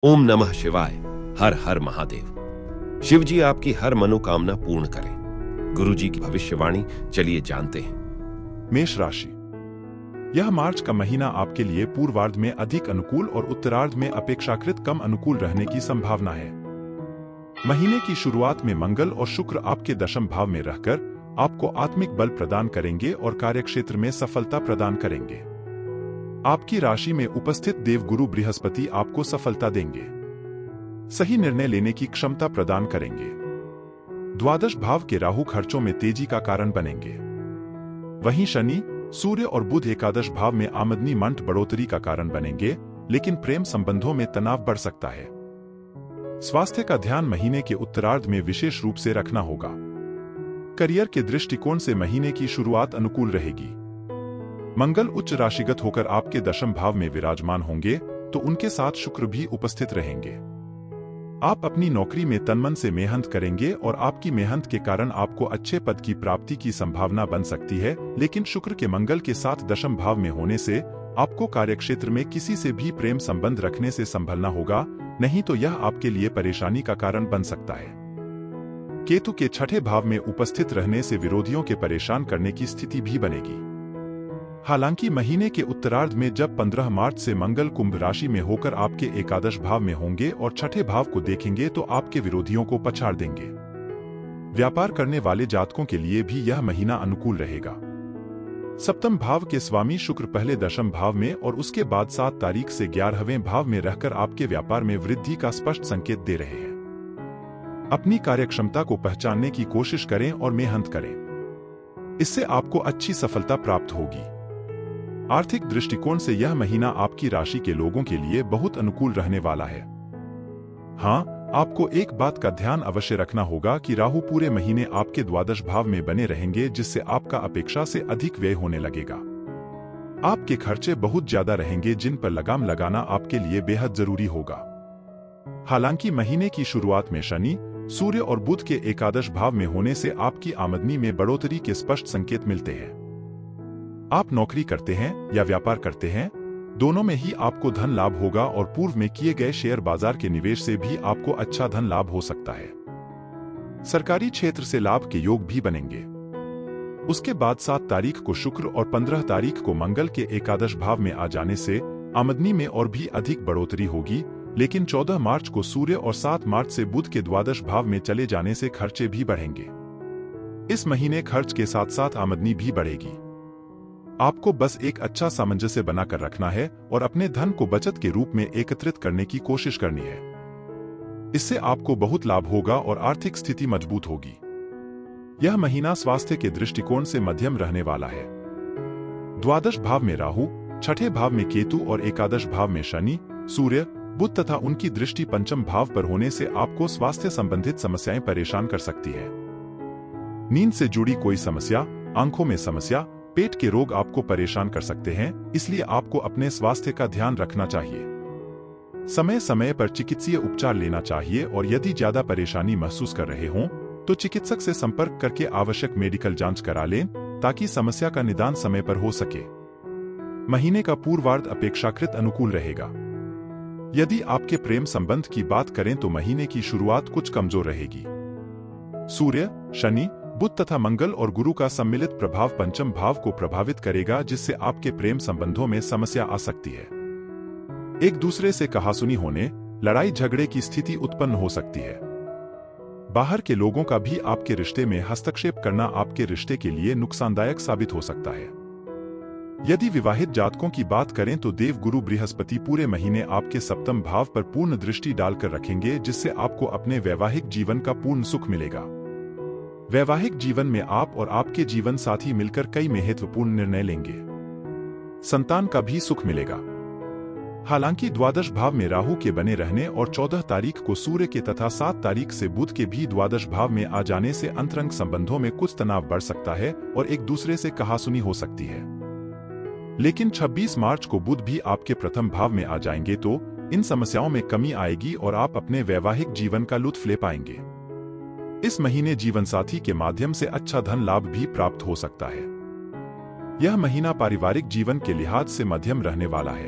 ओम नमः शिवाय। हर हर महादेव। शिव जी आपकी हर मनोकामना पूर्ण करें। गुरु जी की भविष्यवाणी चलिए जानते हैं। मेष राशि। यह मार्च का महीना आपके लिए पूर्वार्ध में अधिक अनुकूल और उत्तरार्ध में अपेक्षाकृत कम अनुकूल रहने की संभावना है। महीने की शुरुआत में मंगल और शुक्र आपके दशम भाव में रहकर आपको आत्मिक बल प्रदान करेंगे और कार्यक्षेत्र में सफलता प्रदान करेंगे। आपकी राशि में उपस्थित देवगुरु बृहस्पति आपको सफलता देंगे, सही निर्णय लेने की क्षमता प्रदान करेंगे। द्वादश भाव के राहु खर्चों में तेजी का कारण बनेंगे। वहीं शनि, सूर्य और बुध एकादश भाव में आमदनी मंट बढ़ोतरी का कारण बनेंगे, लेकिन प्रेम संबंधों में तनाव बढ़ सकता है। स्वास्थ्य का ध्यान महीने के उत्तरार्ध में विशेष रूप से रखना होगा। करियर के दृष्टिकोण से महीने की शुरुआत अनुकूल रहेगी। मंगल उच्च राशिगत होकर आपके दशम भाव में विराजमान होंगे, तो उनके साथ शुक्र भी उपस्थित रहेंगे। आप अपनी नौकरी में तनमन से मेहनत करेंगे और आपकी मेहनत के कारण आपको अच्छे पद की प्राप्ति की संभावना बन सकती है, लेकिन शुक्र के मंगल के साथ दशम भाव में होने से आपको कार्यक्षेत्र में किसी से भी प्रेम संबंध रखने से संभलना होगा, नहीं तो यह आपके लिए परेशानी का कारण बन सकता है। केतु के छठे भाव में उपस्थित रहने से विरोधियों के परेशान करने की स्थिति भी बनेगी। हालांकि महीने के उत्तरार्ध में जब 15 मार्च से मंगल कुंभ राशि में होकर आपके एकादश भाव में होंगे और छठे भाव को देखेंगे तो आपके विरोधियों को पछाड़ देंगे। व्यापार करने वाले जातकों के लिए भी यह महीना अनुकूल रहेगा। सप्तम भाव के स्वामी शुक्र पहले दशम भाव में और उसके बाद 7 तारीख से 11वें भाव में रहकर आपके व्यापार में वृद्धि का स्पष्ट संकेत दे रहे हैं। अपनी कार्यक्षमता को पहचानने की कोशिश करें और मेहनत करें, इससे आपको अच्छी सफलता प्राप्त होगी। आर्थिक दृष्टिकोण से यह महीना आपकी राशि के लोगों के लिए बहुत अनुकूल रहने वाला है। हाँ, आपको एक बात का ध्यान अवश्य रखना होगा कि राहु पूरे महीने आपके द्वादश भाव में बने रहेंगे, जिससे आपका अपेक्षा से अधिक व्यय होने लगेगा। आपके खर्चे बहुत ज्यादा रहेंगे, जिन पर लगाम लगाना आपके लिए बेहद जरूरी होगा। हालांकि महीने की शुरुआत में शनि, सूर्य और बुध के एकादश भाव में होने से आपकी आमदनी में बढ़ोतरी के स्पष्ट संकेत मिलते हैं। आप नौकरी करते हैं या व्यापार करते हैं, दोनों में ही आपको धन लाभ होगा और पूर्व में किए गए शेयर बाजार के निवेश से भी आपको अच्छा धन लाभ हो सकता है। सरकारी क्षेत्र से लाभ के योग भी बनेंगे। उसके बाद 7 तारीख को शुक्र और 15 तारीख को मंगल के एकादश भाव में आ जाने से आमदनी में और भी अधिक बढ़ोतरी होगी, लेकिन 14 मार्च को सूर्य और 7 मार्च से बुध के द्वादश भाव में चले जाने से खर्चे भी बढ़ेंगे। इस महीने खर्च के साथ साथ आमदनी भी बढ़ेगी। आपको बस एक अच्छा सामंजस्य बनाकर रखना है और अपने धन को बचत के रूप में एकत्रित करने की कोशिश करनी है। इससे आपको बहुत लाभ होगा और आर्थिक स्थिति मजबूत होगी। यह महीना स्वास्थ्य के दृष्टिकोण से मध्यम रहने वाला है। द्वादश भाव में राहु, छठे भाव में केतु और एकादश भाव में शनि, सूर्य, बुध तथा उनकी दृष्टि पंचम भाव पर होने से आपको स्वास्थ्य संबंधित समस्याएं परेशान कर सकती है। नींद से जुड़ी कोई समस्या, आंखों में समस्या, पेट के रोग आपको परेशान कर सकते हैं, इसलिए आपको अपने स्वास्थ्य का ध्यान रखना चाहिए। समय समय पर चिकित्सीय उपचार लेना चाहिए और यदि ज्यादा परेशानी महसूस कर रहे हों तो चिकित्सक से संपर्क करके आवश्यक मेडिकल जांच करा लें, ताकि समस्या का निदान समय पर हो सके। महीने का पूर्वार्ध अपेक्षाकृत अनुकूल रहेगा। यदि आपके प्रेम संबंध की बात करें तो महीने की शुरुआत कुछ कमजोर रहेगी। सूर्य, शनि, बुध तथा मंगल और गुरु का सम्मिलित प्रभाव पंचम भाव को प्रभावित करेगा, जिससे आपके प्रेम संबंधों में समस्या आ सकती है। एक दूसरे से कहासुनी होने, लड़ाई झगड़े की स्थिति उत्पन्न हो सकती है। बाहर के लोगों का भी आपके रिश्ते में हस्तक्षेप करना आपके रिश्ते के लिए नुकसानदायक साबित हो सकता है। यदि विवाहित जातकों की बात करें तो देवगुरु बृहस्पति पूरे महीने आपके सप्तम भाव पर पूर्ण दृष्टि डालकर रखेंगे, जिससे आपको अपने वैवाहिक जीवन का पूर्ण सुख मिलेगा। वैवाहिक जीवन में आप और आपके जीवन साथी मिलकर कई महत्वपूर्ण निर्णय लेंगे। संतान का भी सुख मिलेगा। हालांकि द्वादश भाव में राहु के बने रहने और 14 तारीख को सूर्य के तथा 7 तारीख से बुध के भी द्वादश भाव में आ जाने से अंतरंग संबंधों में कुछ तनाव बढ़ सकता है और एक दूसरे से कहासुनी हो सकती है। लेकिन 26 मार्च को बुध भी आपके प्रथम भाव में आ जाएंगे, तो इन समस्याओं में कमी आएगी और आप अपने वैवाहिक जीवन का लुत्फ ले पाएंगे। इस महीने जीवन साथी के माध्यम से अच्छा धन लाभ भी प्राप्त हो सकता है। यह महीना पारिवारिक जीवन के लिहाज से मध्यम रहने वाला है।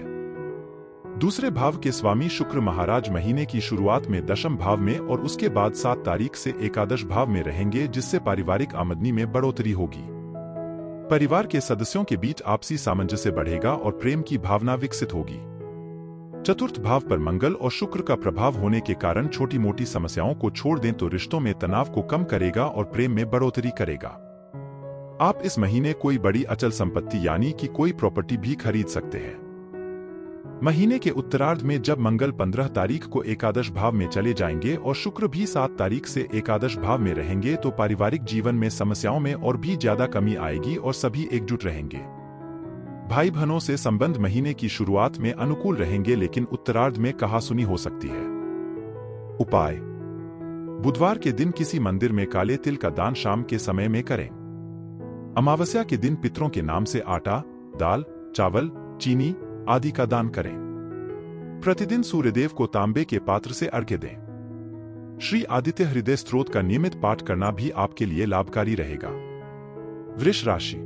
दूसरे भाव के स्वामी शुक्र महाराज महीने की शुरुआत में दशम भाव में और उसके बाद 7 तारीख से एकादश भाव में रहेंगे, जिससे पारिवारिक आमदनी में बढ़ोतरी होगी। परिवार के सदस्यों के बीच आपसी सामंजस्य बढ़ेगा और प्रेम की भावना विकसित होगी। चतुर्थ भाव पर मंगल और शुक्र का प्रभाव होने के कारण छोटी मोटी समस्याओं को छोड़ दें तो रिश्तों में तनाव को कम करेगा और प्रेम में बढ़ोतरी करेगा। आप इस महीने कोई बड़ी अचल संपत्ति यानी कि कोई प्रॉपर्टी भी खरीद सकते हैं। महीने के उत्तरार्ध में जब मंगल 15 तारीख को एकादश भाव में चले जाएंगे और शुक्र भी 7 तारीख से एकादश भाव में रहेंगे तो पारिवारिक जीवन में समस्याओं में और भी ज्यादा कमी आएगी और सभी एकजुट रहेंगे। भाई बहनों से संबंध महीने की शुरुआत में अनुकूल रहेंगे, लेकिन उत्तरार्ध में कहासुनी हो सकती है। उपाय: बुधवार के दिन किसी मंदिर में काले तिल का दान शाम के समय में करें। अमावस्या के दिन पितरों के नाम से आटा, दाल, चावल, चीनी आदि का दान करें। प्रतिदिन सूर्यदेव को तांबे के पात्र से अर्घ्य दें। श्री आदित्य हृदय स्तोत्र का नियमित पाठ करना भी आपके लिए लाभकारी रहेगा। वृष राशि: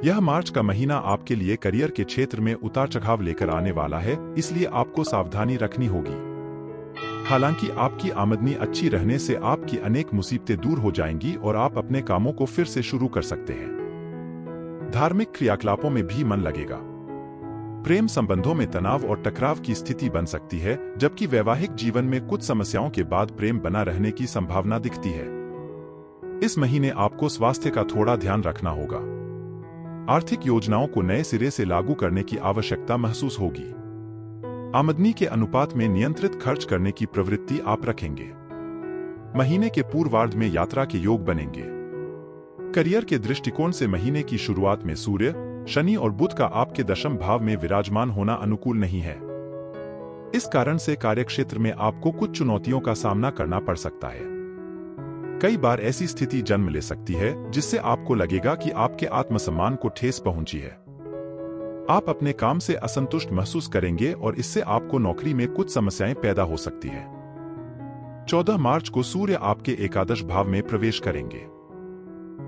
यह मार्च का महीना आपके लिए करियर के क्षेत्र में उतार चढ़ाव लेकर आने वाला है, इसलिए आपको सावधानी रखनी होगी। हालांकि आपकी आमदनी अच्छी रहने से आपकी अनेक मुसीबतें दूर हो जाएंगी और आप अपने कामों को फिर से शुरू कर सकते हैं। धार्मिक क्रियाकलापों में भी मन लगेगा। प्रेम संबंधों में तनाव और टकराव की स्थिति बन सकती है, जबकि वैवाहिक जीवन में कुछ समस्याओं के बाद प्रेम बना रहने की संभावना दिखती है। इस महीने आपको स्वास्थ्य का थोड़ा ध्यान रखना होगा। आर्थिक योजनाओं को नए सिरे से लागू करने की आवश्यकता महसूस होगी। आमदनी के अनुपात में नियंत्रित खर्च करने की प्रवृत्ति आप रखेंगे। महीने के पूर्वार्ध में यात्रा के योग बनेंगे। करियर के दृष्टिकोण से महीने की शुरुआत में सूर्य, शनि और बुध का आपके दशम भाव में विराजमान होना अनुकूल नहीं है। इस कारण से कार्यक्षेत्र में आपको कुछ चुनौतियों का सामना करना पड़ सकता है। कई बार ऐसी स्थिति जन्म ले सकती है जिससे आपको लगेगा कि आपके आत्मसम्मान को ठेस पहुंची है। आप अपने काम से असंतुष्ट महसूस करेंगे और इससे आपको नौकरी में कुछ समस्याएं पैदा हो सकती है। 14 मार्च को सूर्य आपके एकादश भाव में प्रवेश करेंगे।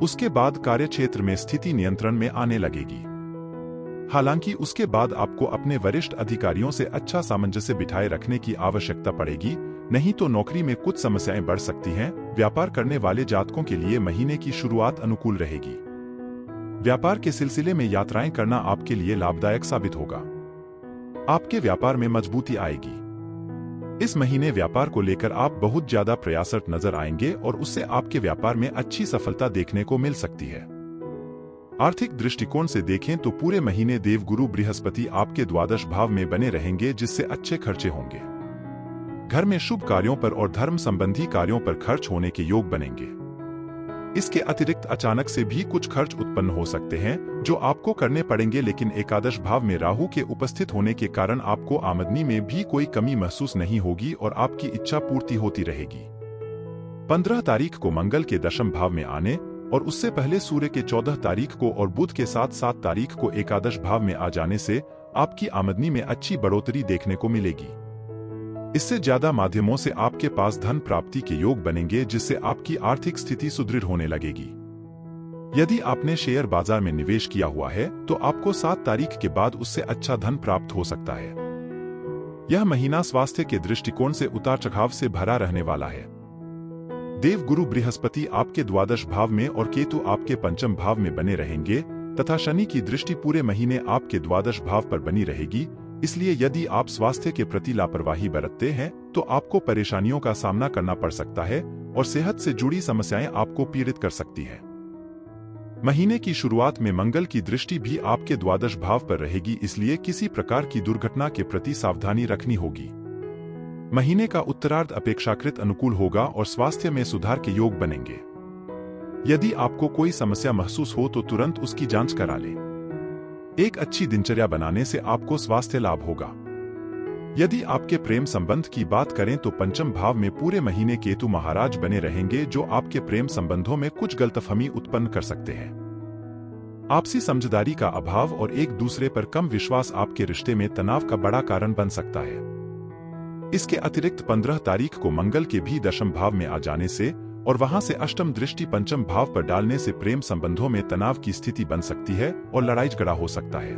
उसके बाद कार्यक्षेत्र में स्थिति नियंत्रण में आने लगेगी। हालांकि उसके बाद आपको अपने वरिष्ठ अधिकारियों से अच्छा सामंजस्य बिठाए रखने की आवश्यकता पड़ेगी, नहीं तो नौकरी में कुछ समस्याएं बढ़ सकती हैं। व्यापार करने वाले जातकों के लिए महीने की शुरुआत अनुकूल रहेगी। व्यापार के सिलसिले में यात्राएं करना आपके लिए लाभदायक साबित होगा। आपके व्यापार में मजबूती आएगी। इस महीने व्यापार को लेकर आप बहुत ज्यादा प्रयासरत नजर आएंगे और उससे आपके व्यापार में अच्छी सफलता देखने को मिल सकती है। आर्थिक दृष्टिकोण से देखें तो पूरे महीने देवगुरु बृहस्पति आपके द्वादश भाव में बने रहेंगे, जिससे अच्छे खर्चे होंगे। घर में शुभ कार्यों पर और धर्म संबंधी कार्यों पर खर्च होने के योग बनेंगे। इसके अतिरिक्त अचानक से भी कुछ खर्च उत्पन्न हो सकते हैं जो आपको करने पड़ेंगे, लेकिन एकादश भाव में राहु के उपस्थित होने के कारण आपको आमदनी में भी कोई कमी महसूस नहीं होगी और आपकी इच्छा पूर्ति होती रहेगी। 15 तारीख को मंगल के दशम भाव में आने और उससे पहले सूर्य के 14 तारीख को और बुध के साथ 7 तारीख को एकादश भाव में आ जाने से आपकी आमदनी में अच्छी बढ़ोतरी देखने को मिलेगी। इससे ज्यादा माध्यमों से आपके पास धन प्राप्ति के योग बनेंगे, जिससे आपकी आर्थिक स्थिति सुदृढ़ होने लगेगी। यदि आपने शेयर बाजार में निवेश किया हुआ है तो आपको 7 तारीख के बाद उससे अच्छा धन प्राप्त हो सकता है। यह महीना स्वास्थ्य के दृष्टिकोण से उतार चढ़ाव से भरा रहने वाला है। देवगुरु बृहस्पति आपके द्वादश भाव में और केतु आपके पंचम भाव में बने रहेंगे तथा शनि की दृष्टि पूरे महीने आपके द्वादश भाव पर बनी रहेगी। इसलिए यदि आप स्वास्थ्य के प्रति लापरवाही बरतते हैं तो आपको परेशानियों का सामना करना पड़ सकता है और सेहत से जुड़ी समस्याएं आपको पीड़ित कर सकती हैं। महीने की शुरुआत में मंगल की दृष्टि भी आपके द्वादश भाव पर रहेगी, इसलिए किसी प्रकार की दुर्घटना के प्रति सावधानी रखनी होगी। महीने का उत्तरार्ध अपेक्षाकृत अनुकूल होगा और स्वास्थ्य में सुधार के योग बनेंगे। यदि आपको कोई समस्या महसूस हो तो तुरंत उसकी जांच करा लें। एक अच्छी दिनचर्या बनाने से आपको स्वास्थ्य लाभ होगा। यदि आपके प्रेम संबंध की बात करें तो पंचम भाव में पूरे महीने केतु महाराज बने रहेंगे, जो आपके प्रेम संबंधों में कुछ गलतफहमी उत्पन्न कर सकते हैं। आपसी समझदारी का अभाव और एक दूसरे पर कम विश्वास आपके रिश्ते में तनाव का बड़ा कारण बन सकता है। इसके अतिरिक्त 15 तारीख को मंगल के भी दशम भाव में आ जाने से और वहां से अष्टम दृष्टि पंचम भाव पर डालने से प्रेम संबंधों में तनाव की स्थिति बन सकती है और लड़ाई झगड़ा हो सकता है।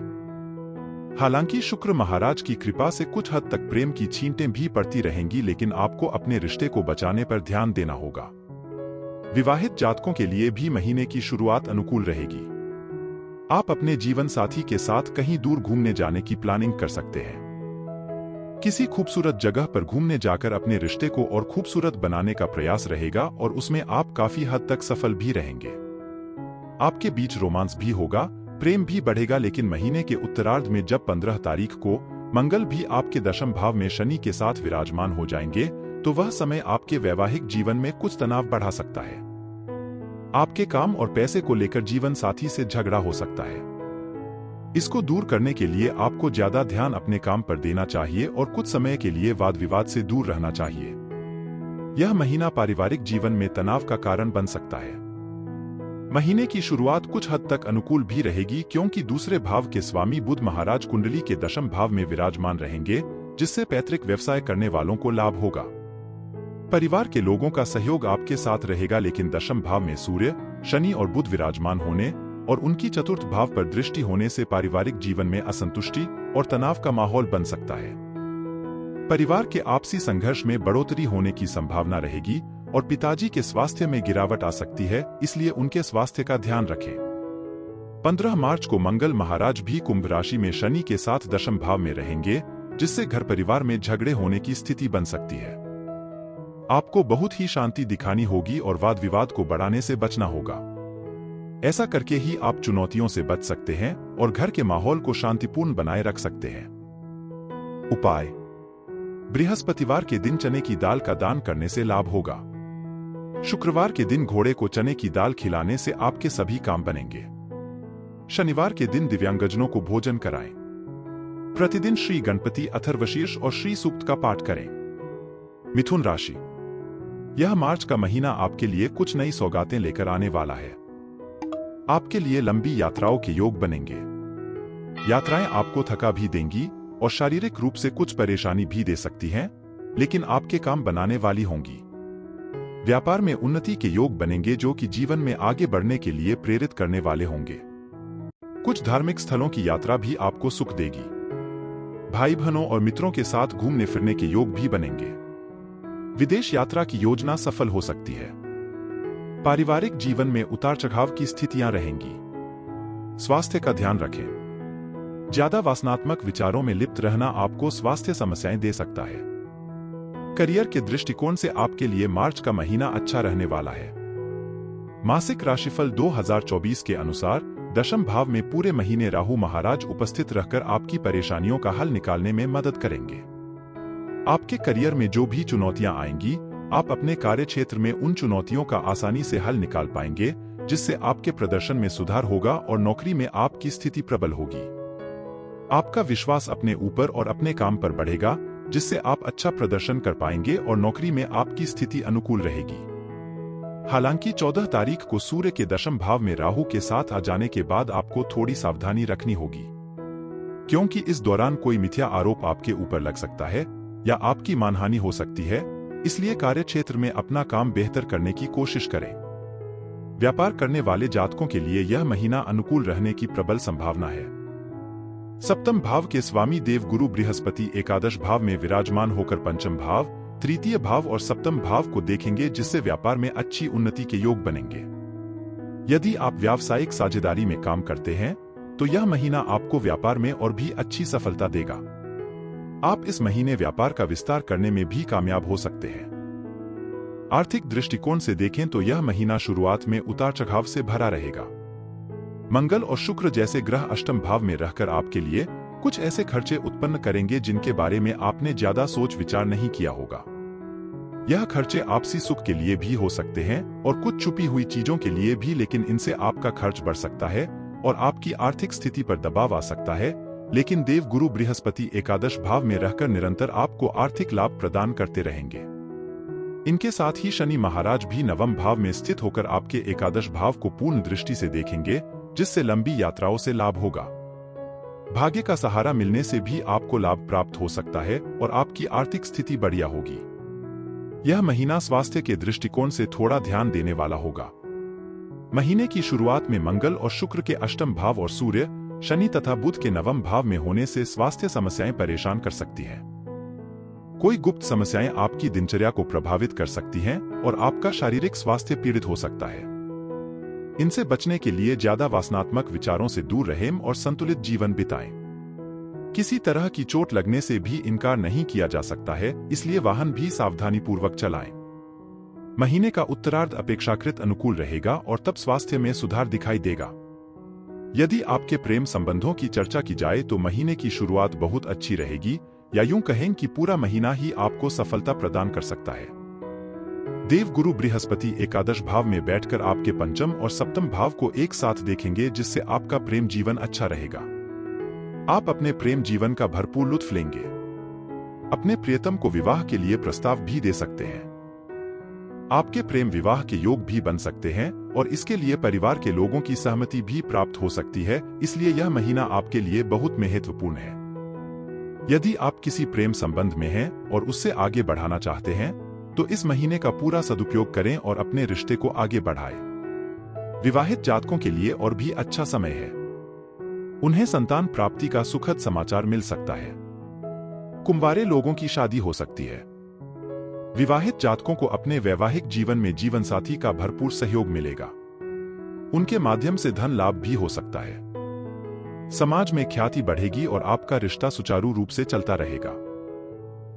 हालांकि शुक्र महाराज की कृपा से कुछ हद तक प्रेम की छींटें भी पड़ती रहेंगी, लेकिन आपको अपने रिश्ते को बचाने पर ध्यान देना होगा। विवाहित जातकों के लिए भी महीने की शुरुआत अनुकूल रहेगी। आप अपने जीवन साथी के साथ कहीं दूर घूमने जाने की प्लानिंग कर सकते हैं। किसी खूबसूरत जगह पर घूमने जाकर अपने रिश्ते को और खूबसूरत बनाने का प्रयास रहेगा और उसमें आप काफी हद तक सफल भी रहेंगे। आपके बीच रोमांस भी होगा, प्रेम भी बढ़ेगा, लेकिन महीने के उत्तरार्ध में जब 15 तारीख को मंगल भी आपके दशम भाव में शनि के साथ विराजमान हो जाएंगे, तो वह समय आपके वैवाहिक जीवन में कुछ तनाव बढ़ा सकता है। आपके काम और पैसे को लेकर जीवन साथी से झगड़ा हो सकता है। इसको दूर करने के लिए आपको ज्यादा ध्यान अपने काम पर देना चाहिए और कुछ समय के लिए वाद विवाद से दूर रहना चाहिए। यह महीना पारिवारिक जीवन में तनाव का कारण बन सकता है। महीने की शुरुआत कुछ हद तक अनुकूल भी रहेगी, क्योंकि दूसरे भाव के स्वामी बुध महाराज कुंडली के दशम भाव में विराजमान रहेंगे, जिससे पैतृक व्यवसाय करने वालों को लाभ होगा। परिवार के लोगों का सहयोग आपके साथ रहेगा, लेकिन दशम भाव में सूर्य, शनि और बुध विराजमान होने और उनकी चतुर्थ भाव पर दृष्टि होने से पारिवारिक जीवन में असंतुष्टि और तनाव का माहौल बन सकता है। परिवार के आपसी संघर्ष में बढ़ोतरी होने की संभावना रहेगी और पिताजी के स्वास्थ्य में गिरावट आ सकती है, इसलिए उनके स्वास्थ्य का ध्यान रखें। 15 मार्च को मंगल महाराज भी कुंभ राशि में शनि के साथ दशम भाव में रहेंगे, जिससे घर परिवार में झगड़े होने की स्थिति बन सकती है। आपको बहुत ही शांति दिखानी होगी और वाद विवाद को बढ़ाने से बचना होगा। ऐसा करके ही आप चुनौतियों से बच सकते हैं और घर के माहौल को शांतिपूर्ण बनाए रख सकते हैं। उपाय: बृहस्पतिवार के दिन चने की दाल का दान करने से लाभ होगा। शुक्रवार के दिन घोड़े को चने की दाल खिलाने से आपके सभी काम बनेंगे। शनिवार के दिन दिव्यांगजनों को भोजन कराएं। प्रतिदिन श्री गणपति अथर्वशीर्ष और श्री सूक्त का पाठ करें। मिथुन राशि: यह मार्च का महीना आपके लिए कुछ नई सौगातें लेकर आने वाला है। आपके लिए लंबी यात्राओं के योग बनेंगे। यात्राएं आपको थका भी देंगी और शारीरिक रूप से कुछ परेशानी भी दे सकती हैं, लेकिन आपके काम बनाने वाली होंगी। व्यापार में उन्नति के योग बनेंगे, जो कि जीवन में आगे बढ़ने के लिए प्रेरित करने वाले होंगे। कुछ धार्मिक स्थलों की यात्रा भी आपको सुख देगी। भाई बहनों और मित्रों के साथ घूमने फिरने के योग भी बनेंगे। विदेश यात्रा की योजना सफल हो सकती है। पारिवारिक जीवन में उतार चढ़ाव की स्थितियां रहेंगी। स्वास्थ्य का ध्यान रखें। ज्यादा वासनात्मक विचारों में लिप्त रहना आपको स्वास्थ्य समस्याएं दे सकता है। करियर के दृष्टिकोण से आपके लिए मार्च का महीना अच्छा रहने वाला है। मासिक राशिफल 2024 के अनुसार दशम भाव में पूरे महीने राहु महाराज उपस्थित रहकर आपकी परेशानियों का हल निकालने में मदद करेंगे। आपके करियर में जो भी चुनौतियां आएंगी, आप अपने कार्य क्षेत्र में उन चुनौतियों का आसानी से हल निकाल पाएंगे, जिससे आपके प्रदर्शन में सुधार होगा और नौकरी में आपकी स्थिति प्रबल होगी। आपका विश्वास अपने ऊपर और अपने काम पर बढ़ेगा, जिससे आप अच्छा प्रदर्शन कर पाएंगे और नौकरी में आपकी स्थिति अनुकूल रहेगी। हालांकि 14 तारीख को सूर्य के दशम भाव में राहु के साथ आ जाने के बाद आपको थोड़ी सावधानी रखनी होगी, क्योंकि इस दौरान कोई मिथ्या आरोप आपके ऊपर लग सकता है या आपकी मानहानि हो सकती है। इसलिए कार्य क्षेत्र में अपना काम बेहतर करने की कोशिश करें। व्यापार करने वाले जातकों के लिए यह महीना अनुकूल रहने की प्रबल संभावना है। सप्तम भाव के स्वामी देव गुरु बृहस्पति एकादश भाव में विराजमान होकर पंचम भाव, तृतीय भाव और सप्तम भाव को देखेंगे, जिससे व्यापार में अच्छी उन्नति के योग बनेंगे। यदि आप व्यावसायिक साझेदारी में काम करते हैं, तो यह महीना आपको व्यापार में और भी अच्छी सफलता देगा। आप इस महीने व्यापार का विस्तार करने में भी कामयाब हो सकते हैं। आर्थिक दृष्टिकोण से देखें तो यह महीना शुरुआत में उतार चढ़ाव से भरा रहेगा। मंगल और शुक्र जैसे ग्रह अष्टम भाव में रहकर आपके लिए कुछ ऐसे खर्चे उत्पन्न करेंगे जिनके बारे में आपने ज्यादा सोच विचार नहीं किया होगा। यह खर्चे आपसी सुख के लिए भी हो सकते हैं और कुछ छुपी हुई चीजों के लिए भी, लेकिन इनसे आपका खर्च बढ़ सकता है और आपकी आर्थिक स्थिति पर दबाव आ सकता है। लेकिन देव गुरु बृहस्पति एकादश भाव में रहकर निरंतर आपको आर्थिक लाभ प्रदान करते रहेंगे। इनके साथ ही शनि महाराज भी नवम भाव में स्थित होकर आपके एकादश भाव को पूर्ण दृष्टि से देखेंगे, जिससे लंबी यात्राओं से लाभ होगा। भाग्य का सहारा मिलने से भी आपको लाभ प्राप्त हो सकता है और आपकी आर्थिक स्थिति बढ़िया होगी। यह महीना स्वास्थ्य के दृष्टिकोण से थोड़ा ध्यान देने वाला होगा। महीने की शुरुआत में मंगल और शुक्र के अष्टम भाव और सूर्य शनि तथा बुध के नवम भाव में होने से स्वास्थ्य समस्याएं परेशान कर सकती हैं। कोई गुप्त समस्याएं आपकी दिनचर्या को प्रभावित कर सकती हैं और आपका शारीरिक स्वास्थ्य पीड़ित हो सकता है। इनसे बचने के लिए ज्यादा वासनात्मक विचारों से दूर रहें और संतुलित जीवन बिताएं। किसी तरह की चोट लगने से भी इनकार नहीं किया जा सकता है, इसलिए वाहन भी सावधानीपूर्वक चलाएं। महीने का उत्तरार्ध अपेक्षाकृत अनुकूल रहेगा और तब स्वास्थ्य में सुधार दिखाई देगा। यदि आपके प्रेम संबंधों की चर्चा की जाए तो महीने की शुरुआत बहुत अच्छी रहेगी, या यूं कहें कि पूरा महीना ही आपको सफलता प्रदान कर सकता है। देवगुरु बृहस्पति एकादश भाव में बैठकर आपके पंचम और सप्तम भाव को एक साथ देखेंगे, जिससे आपका प्रेम जीवन अच्छा रहेगा। आप अपने प्रेम जीवन का भरपूर लुत्फ लेंगे। अपने प्रियतम को विवाह के लिए प्रस्ताव भी दे सकते हैं। आपके प्रेम विवाह के योग भी बन सकते हैं और इसके लिए परिवार के लोगों की सहमति भी प्राप्त हो सकती है, इसलिए यह महीना आपके लिए बहुत महत्वपूर्ण है। यदि आप किसी प्रेम संबंध में हैं और उससे आगे बढ़ाना चाहते हैं, तो इस महीने का पूरा सदुपयोग करें और अपने रिश्ते को आगे बढ़ाएं। विवाहित जातकों के लिए और भी अच्छा समय है। उन्हें संतान प्राप्ति का सुखद समाचार मिल सकता है। कुंवारे लोगों की शादी हो सकती है। विवाहित जातकों को अपने वैवाहिक जीवन में जीवनसाथी का भरपूर सहयोग मिलेगा। उनके माध्यम से धन लाभ भी हो सकता है। समाज में ख्याति बढ़ेगी और आपका रिश्ता सुचारू रूप से चलता रहेगा।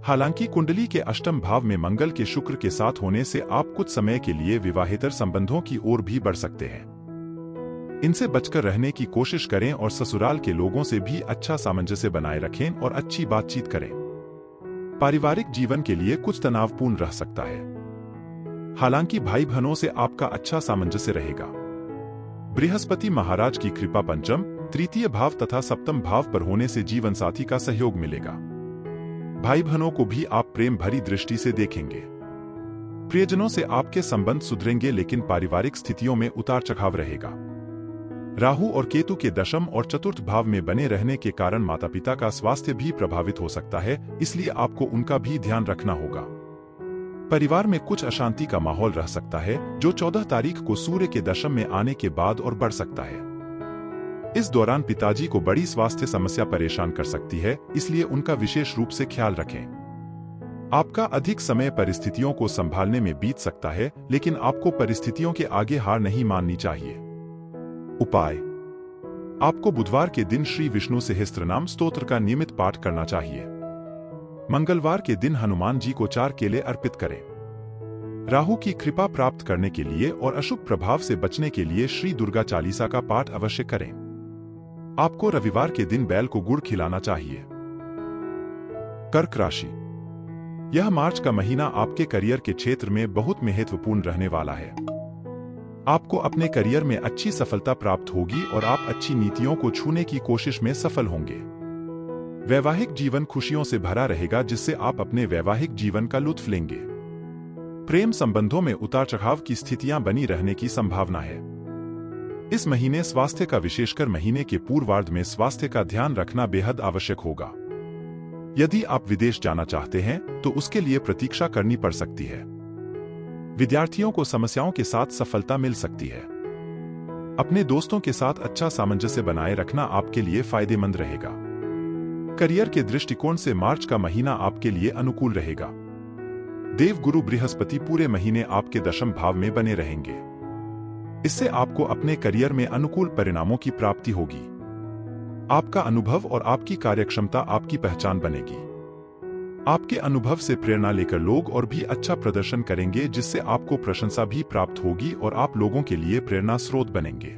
हालांकि कुंडली के अष्टम भाव में मंगल के शुक्र के साथ होने से आप कुछ समय के लिए विवाहेतर संबंधों की ओर भी बढ़ सकते हैं। इनसे बचकर रहने की कोशिश करें और ससुराल के लोगों से भी अच्छा सामंजस्य बनाए रखें और अच्छी बातचीत करें। पारिवारिक जीवन के लिए कुछ तनावपूर्ण रह सकता है। हालांकि भाई बहनों से आपका अच्छा सामंजस्य रहेगा। बृहस्पति महाराज की कृपा पंचम, तृतीय भाव तथा सप्तम भाव पर होने से जीवन साथी का सहयोग मिलेगा। भाई बहनों को भी आप प्रेम भरी दृष्टि से देखेंगे। प्रियजनों से आपके संबंध सुधरेंगे, लेकिन पारिवारिक स्थितियों में उतार चढ़ाव रहेगा। राहु और केतु के दशम और चतुर्थ भाव में बने रहने के कारण माता पिता का स्वास्थ्य भी प्रभावित हो सकता है, इसलिए आपको उनका भी ध्यान रखना होगा। परिवार में कुछ अशांति का माहौल रह सकता है, जो 14 तारीख को सूर्य के दशम में आने के बाद और बढ़ सकता है। इस दौरान पिताजी को बड़ी स्वास्थ्य समस्या परेशान कर सकती है, इसलिए उनका विशेष रूप से ख्याल रखें। आपका अधिक समय परिस्थितियों को संभालने में बीत सकता है, लेकिन आपको परिस्थितियों के आगे हार नहीं माननी चाहिए। उपाय: आपको बुधवार के दिन श्री विष्णु सहस्त्रनाम स्तोत्र का नियमित पाठ करना चाहिए। मंगलवार के दिन हनुमान जी को 4 केले अर्पित करें। राहु की कृपा प्राप्त करने के लिए और अशुभ प्रभाव से बचने के लिए श्री दुर्गा चालीसा का पाठ अवश्य करें। आपको रविवार के दिन बैल को गुड़ खिलाना चाहिए। कर्क राशि: यह मार्च का महीना आपके करियर के क्षेत्र में बहुत महत्वपूर्ण रहने वाला है। आपको अपने करियर में अच्छी सफलता प्राप्त होगी और आप अच्छी नीतियों को छूने की कोशिश में सफल होंगे। वैवाहिक जीवन खुशियों से भरा रहेगा, जिससे आप अपने वैवाहिक जीवन का लुत्फ लेंगे। प्रेम संबंधों में उतार चढ़ाव की स्थितियां बनी रहने की संभावना है। इस महीने स्वास्थ्य का, विशेषकर महीने के पूर्वार्ध में स्वास्थ्य का ध्यान रखना बेहद आवश्यक होगा। यदि आप विदेश जाना चाहते हैं तो उसके लिए प्रतीक्षा करनी पड़ सकती है। विद्यार्थियों को समस्याओं के साथ सफलता मिल सकती है। अपने दोस्तों के साथ अच्छा सामंजस्य बनाए रखना आपके लिए फायदेमंद रहेगा। करियर के दृष्टिकोण से मार्च का महीना आपके लिए अनुकूल रहेगा। देवगुरु बृहस्पति पूरे महीने आपके दशम भाव में बने रहेंगे। इससे आपको अपने करियर में अनुकूल परिणामों की प्राप्ति होगी। आपका अनुभव और आपकी कार्यक्षमता आपकी पहचान बनेगी। आपके अनुभव से प्रेरणा लेकर लोग और भी अच्छा प्रदर्शन करेंगे, जिससे आपको प्रशंसा भी प्राप्त होगी और आप लोगों के लिए प्रेरणा स्रोत बनेंगे।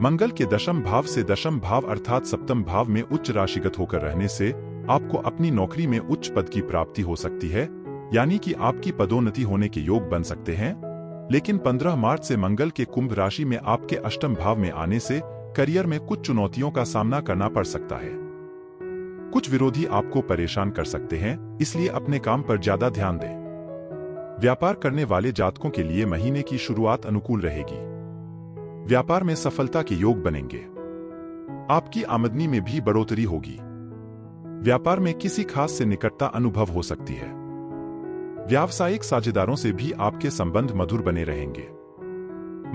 मंगल के दशम भाव से दशम भाव अर्थात सप्तम भाव में उच्च राशिगत होकर रहने से आपको अपनी नौकरी में उच्च पद की प्राप्ति हो सकती है, यानी कि आपकी पदोन्नति होने के योग बन सकते हैं। लेकिन 15 मार्च से मंगल के कुंभ राशि में आपके अष्टम भाव में आने से करियर में कुछ चुनौतियों का सामना करना पड़ सकता है। कुछ विरोधी आपको परेशान कर सकते हैं, इसलिए अपने काम पर ज्यादा ध्यान दें। व्यापार करने वाले जातकों के लिए महीने की शुरुआत अनुकूल रहेगी। व्यापार में सफलता के योग बनेंगे। आपकी आमदनी में भी बढ़ोतरी होगी। व्यापार में किसी खास से निकटता अनुभव हो सकती है। व्यावसायिक साझेदारों से भी आपके संबंध मधुर बने रहेंगे।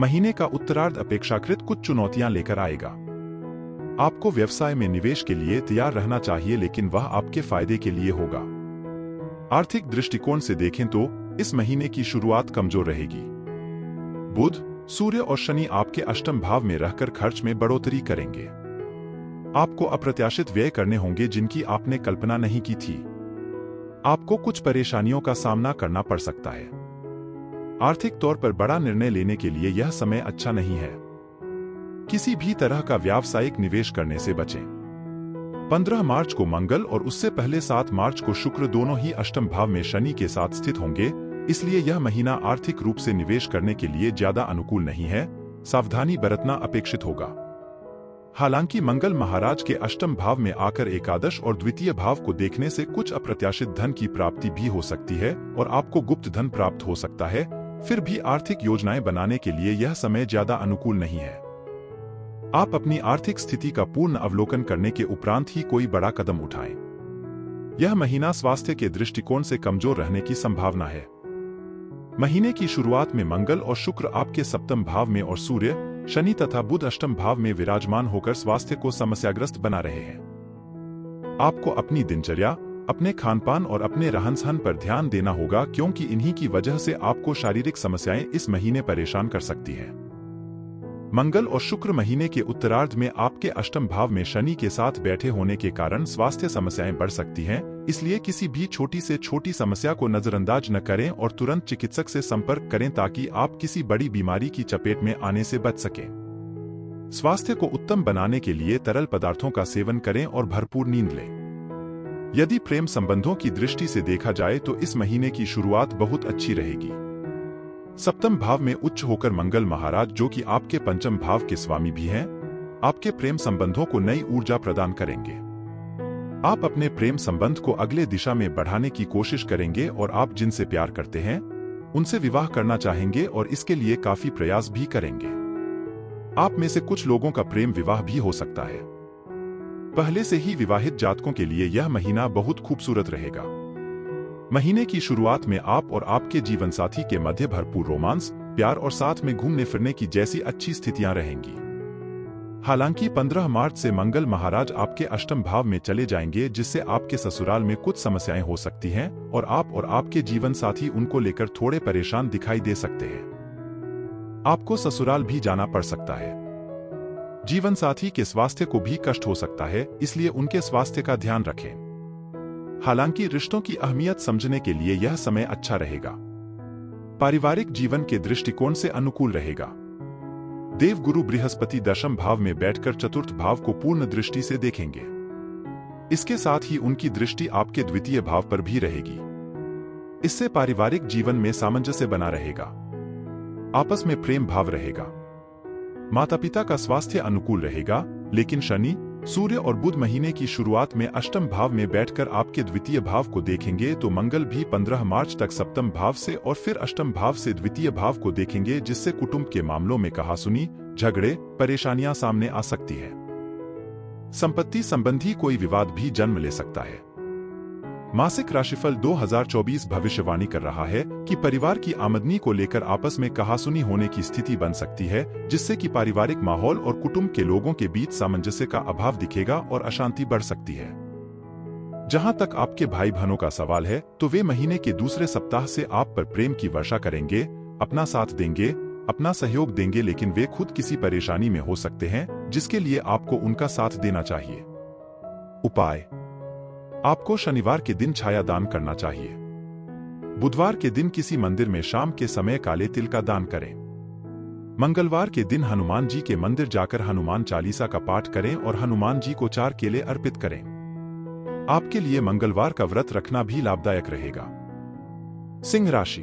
महीने का उत्तरार्ध अपेक्षाकृत कुछ चुनौतियां लेकर आएगा। आपको व्यवसाय में निवेश के लिए तैयार रहना चाहिए, लेकिन वह आपके फायदे के लिए होगा। आर्थिक दृष्टिकोण से देखें तो इस महीने की शुरुआत कमजोर रहेगी। बुध, सूर्य और शनि आपके अष्टम भाव में रहकर खर्च में बढ़ोतरी करेंगे। आपको अप्रत्याशित व्यय करने होंगे जिनकी आपने कल्पना नहीं की थी। आपको कुछ परेशानियों का सामना करना पड़ सकता है। आर्थिक तौर पर बड़ा निर्णय लेने के लिए यह समय अच्छा नहीं है। किसी भी तरह का व्यावसायिक निवेश करने से बचें। 15 मार्च को मंगल और उससे पहले 7 मार्च को शुक्र दोनों ही अष्टम भाव में शनि के साथ स्थित होंगे, इसलिए यह महीना आर्थिक रूप से निवेश करने के लिए ज्यादा अनुकूल नहीं है। सावधानी बरतना अपेक्षित होगा। हालांकि मंगल महाराज के अष्टम भाव में आकर एकादश और द्वितीय भाव को देखने से कुछ अप्रत्याशित धन की प्राप्ति भी हो सकती है और आपको गुप्त धन प्राप्त हो सकता है। फिर भी आर्थिक योजनाएं बनाने के लिए यह समय ज्यादा अनुकूल नहीं है। आप अपनी आर्थिक स्थिति का पूर्ण अवलोकन करने के उपरांत ही कोई बड़ा कदम उठाएं। यह महीना स्वास्थ्य के दृष्टिकोण से कमजोर रहने की संभावना है। महीने की शुरुआत में मंगल और शुक्र आपके सप्तम भाव में और सूर्य, शनि तथा बुध अष्टम भाव में विराजमान होकर स्वास्थ्य को समस्याग्रस्त बना रहे हैं। आपको अपनी दिनचर्या, अपने खानपान और अपने रहन-सहन पर ध्यान देना होगा, क्योंकि इन्हीं की वजह से आपको शारीरिक समस्याएं इस महीने परेशान कर सकती हैं। मंगल और शुक्र महीने के उत्तरार्ध में आपके अष्टम भाव में शनि के साथ बैठे होने के कारण स्वास्थ्य समस्याएं बढ़ सकती हैं, इसलिए किसी भी छोटी से छोटी समस्या को नजरअंदाज न करें और तुरंत चिकित्सक से संपर्क करें ताकि आप किसी बड़ी बीमारी की चपेट में आने से बच सकें। स्वास्थ्य को उत्तम बनाने के लिए तरल पदार्थों का सेवन करें और भरपूर नींद लें। यदि प्रेम संबंधों की दृष्टि से देखा जाए तो इस महीने की शुरुआत बहुत अच्छी रहेगी। सप्तम भाव में उच्च होकर मंगल महाराज, जो कि आपके पंचम भाव के स्वामी भी हैं, आपके प्रेम संबंधों को नई ऊर्जा प्रदान करेंगे। आप अपने प्रेम संबंध को अगले दिशा में बढ़ाने की कोशिश करेंगे और आप जिनसे प्यार करते हैं उनसे विवाह करना चाहेंगे और इसके लिए काफी प्रयास भी करेंगे। आप में से कुछ लोगों का प्रेम विवाह भी हो सकता है। पहले से ही विवाहित जातकों के लिए यह महीना बहुत खूबसूरत रहेगा। महीने की शुरुआत में आप और आपके जीवन साथी के मध्य भरपूर रोमांस, प्यार और साथ में घूमने फिरने की जैसी अच्छी स्थितियां रहेंगी। हालांकि 15 मार्च से मंगल महाराज आपके अष्टम भाव में चले जाएंगे, जिससे आपके ससुराल में कुछ समस्याएं हो सकती हैं और आप और आपके जीवन साथी उनको लेकर थोड़े परेशान दिखाई दे सकते हैं। आपको ससुराल भी जाना पड़ सकता है। जीवन साथी के स्वास्थ्य को भी कष्ट हो सकता है, इसलिए उनके स्वास्थ्य का ध्यान रखें। हालांकि रिश्तों की अहमियत समझने के लिए यह समय अच्छा रहेगा। पारिवारिक जीवन के दृष्टिकोण से अनुकूल रहेगा। देवगुरु बृहस्पति दशम भाव में बैठकर चतुर्थ भाव को पूर्ण दृष्टि से देखेंगे। इसके साथ ही उनकी दृष्टि आपके द्वितीय भाव पर भी रहेगी। इससे पारिवारिक जीवन में सामंजस्य बना रहेगा। आपस में प्रेम भाव रहेगा। माता पिता का स्वास्थ्य अनुकूल रहेगा, लेकिन शनि, सूर्य और बुध महीने की शुरुआत में अष्टम भाव में बैठकर आपके द्वितीय भाव को देखेंगे, तो मंगल भी 15 मार्च तक सप्तम भाव से और फिर अष्टम भाव से द्वितीय भाव को देखेंगे, जिससे कुटुंब के मामलों में कहासुनी, झगड़े, परेशानियां सामने आ सकती है। संपत्ति संबंधी कोई विवाद भी जन्म ले सकता है। मासिक राशिफल 2024 भविष्यवाणी कर रहा है कि परिवार की आमदनी को लेकर आपस में कहासुनी होने की स्थिति बन सकती है, जिससे कि पारिवारिक माहौल और कुटुंब के लोगों के बीच सामंजस्य का अभाव दिखेगा और अशांति बढ़ सकती है। जहां तक आपके भाई बहनों का सवाल है, तो वे महीने के दूसरे सप्ताह से आप पर प्रेम की वर्षा करेंगे, अपना साथ देंगे, अपना सहयोग देंगे, लेकिन वे खुद किसी परेशानी में हो सकते हैं, जिसके लिए आपको उनका साथ देना चाहिए। उपाय: आपको शनिवार के दिन छाया दान करना चाहिए। बुधवार के दिन किसी मंदिर में शाम के समय काले तिल का दान करें। मंगलवार के दिन हनुमान जी के मंदिर जाकर हनुमान चालीसा का पाठ करें और हनुमान जी को 4 केले अर्पित करें। आपके लिए मंगलवार का व्रत रखना भी लाभदायक रहेगा। सिंह राशि: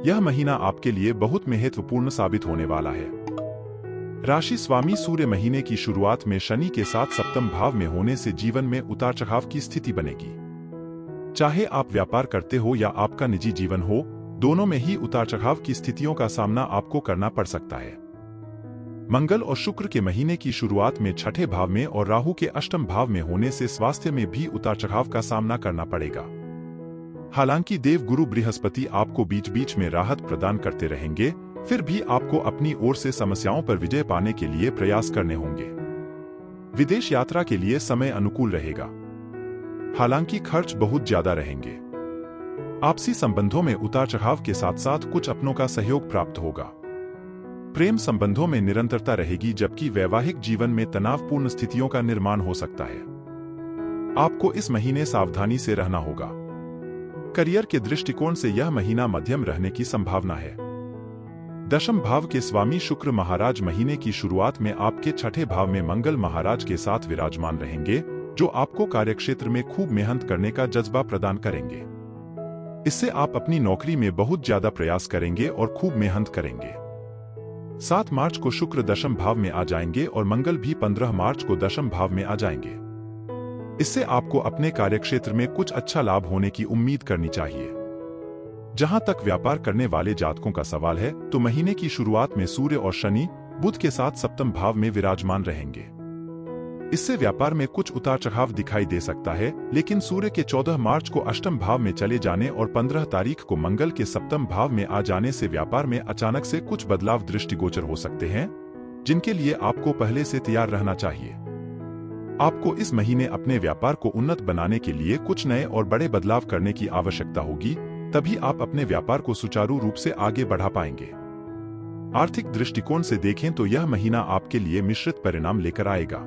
यह महीना आपके लिए बहुत महत्वपूर्ण साबित होने वाला है। राशि स्वामी सूर्य महीने की शुरुआत में शनि के साथ सप्तम भाव में होने से जीवन में उतार चढ़ाव की स्थिति बनेगी। चाहे आप व्यापार करते हो या आपका निजी जीवन हो, दोनों में ही उतार चढ़ाव की स्थितियों का सामना आपको करना पड़ सकता है। मंगल और शुक्र के महीने की शुरुआत में छठे भाव में और राहु के अष्टम भाव में होने से स्वास्थ्य में भी उतार चढ़ाव का सामना करना पड़ेगा। हालांकि देवगुरु बृहस्पति आपको बीच बीच में राहत प्रदान करते रहेंगे, फिर भी आपको अपनी ओर से समस्याओं पर विजय पाने के लिए प्रयास करने होंगे। विदेश यात्रा के लिए समय अनुकूल रहेगा, हालांकि खर्च बहुत ज्यादा रहेंगे। आपसी संबंधों में उतार चढ़ाव के साथ साथ कुछ अपनों का सहयोग प्राप्त होगा। प्रेम संबंधों में निरंतरता रहेगी, जबकि वैवाहिक जीवन में तनावपूर्ण स्थितियों का निर्माण हो सकता है। आपको इस महीने सावधानी से रहना होगा। करियर के दृष्टिकोण से यह महीना मध्यम रहने की संभावना है। दशम भाव के स्वामी शुक्र महाराज महीने की शुरुआत में आपके छठे भाव में मंगल महाराज के साथ विराजमान रहेंगे, जो आपको कार्यक्षेत्र में खूब मेहनत करने का जज्बा प्रदान करेंगे। इससे आप अपनी नौकरी में बहुत ज्यादा प्रयास करेंगे और खूब मेहनत करेंगे। 7 मार्च को शुक्र दशम भाव में आ जाएंगे और मंगल भी 15 मार्च को दशम भाव में आ जाएंगे। इससे आपको अपने कार्यक्षेत्र में कुछ अच्छा लाभ होने की उम्मीद करनी चाहिए। जहां तक व्यापार करने वाले जातकों का सवाल है, तो महीने की शुरुआत में सूर्य और शनि बुध के साथ सप्तम भाव में विराजमान रहेंगे। इससे व्यापार में कुछ उतार चढ़ाव दिखाई दे सकता है, लेकिन सूर्य के 14 मार्च को अष्टम भाव में चले जाने और 15 तारीख को मंगल के सप्तम भाव में आ जाने से व्यापार में अचानक से कुछ बदलाव दृष्टिगोचर हो सकते हैं, जिनके लिए आपको पहले से तैयार रहना चाहिए। आपको इस महीने अपने व्यापार को उन्नत बनाने के लिए कुछ नए और बड़े बदलाव करने की आवश्यकता होगी, तभी आप अपने व्यापार को सुचारू रूप से आगे बढ़ा पाएंगे। आर्थिक दृष्टिकोण से देखें तो यह महीना आपके लिए मिश्रित परिणाम लेकर आएगा।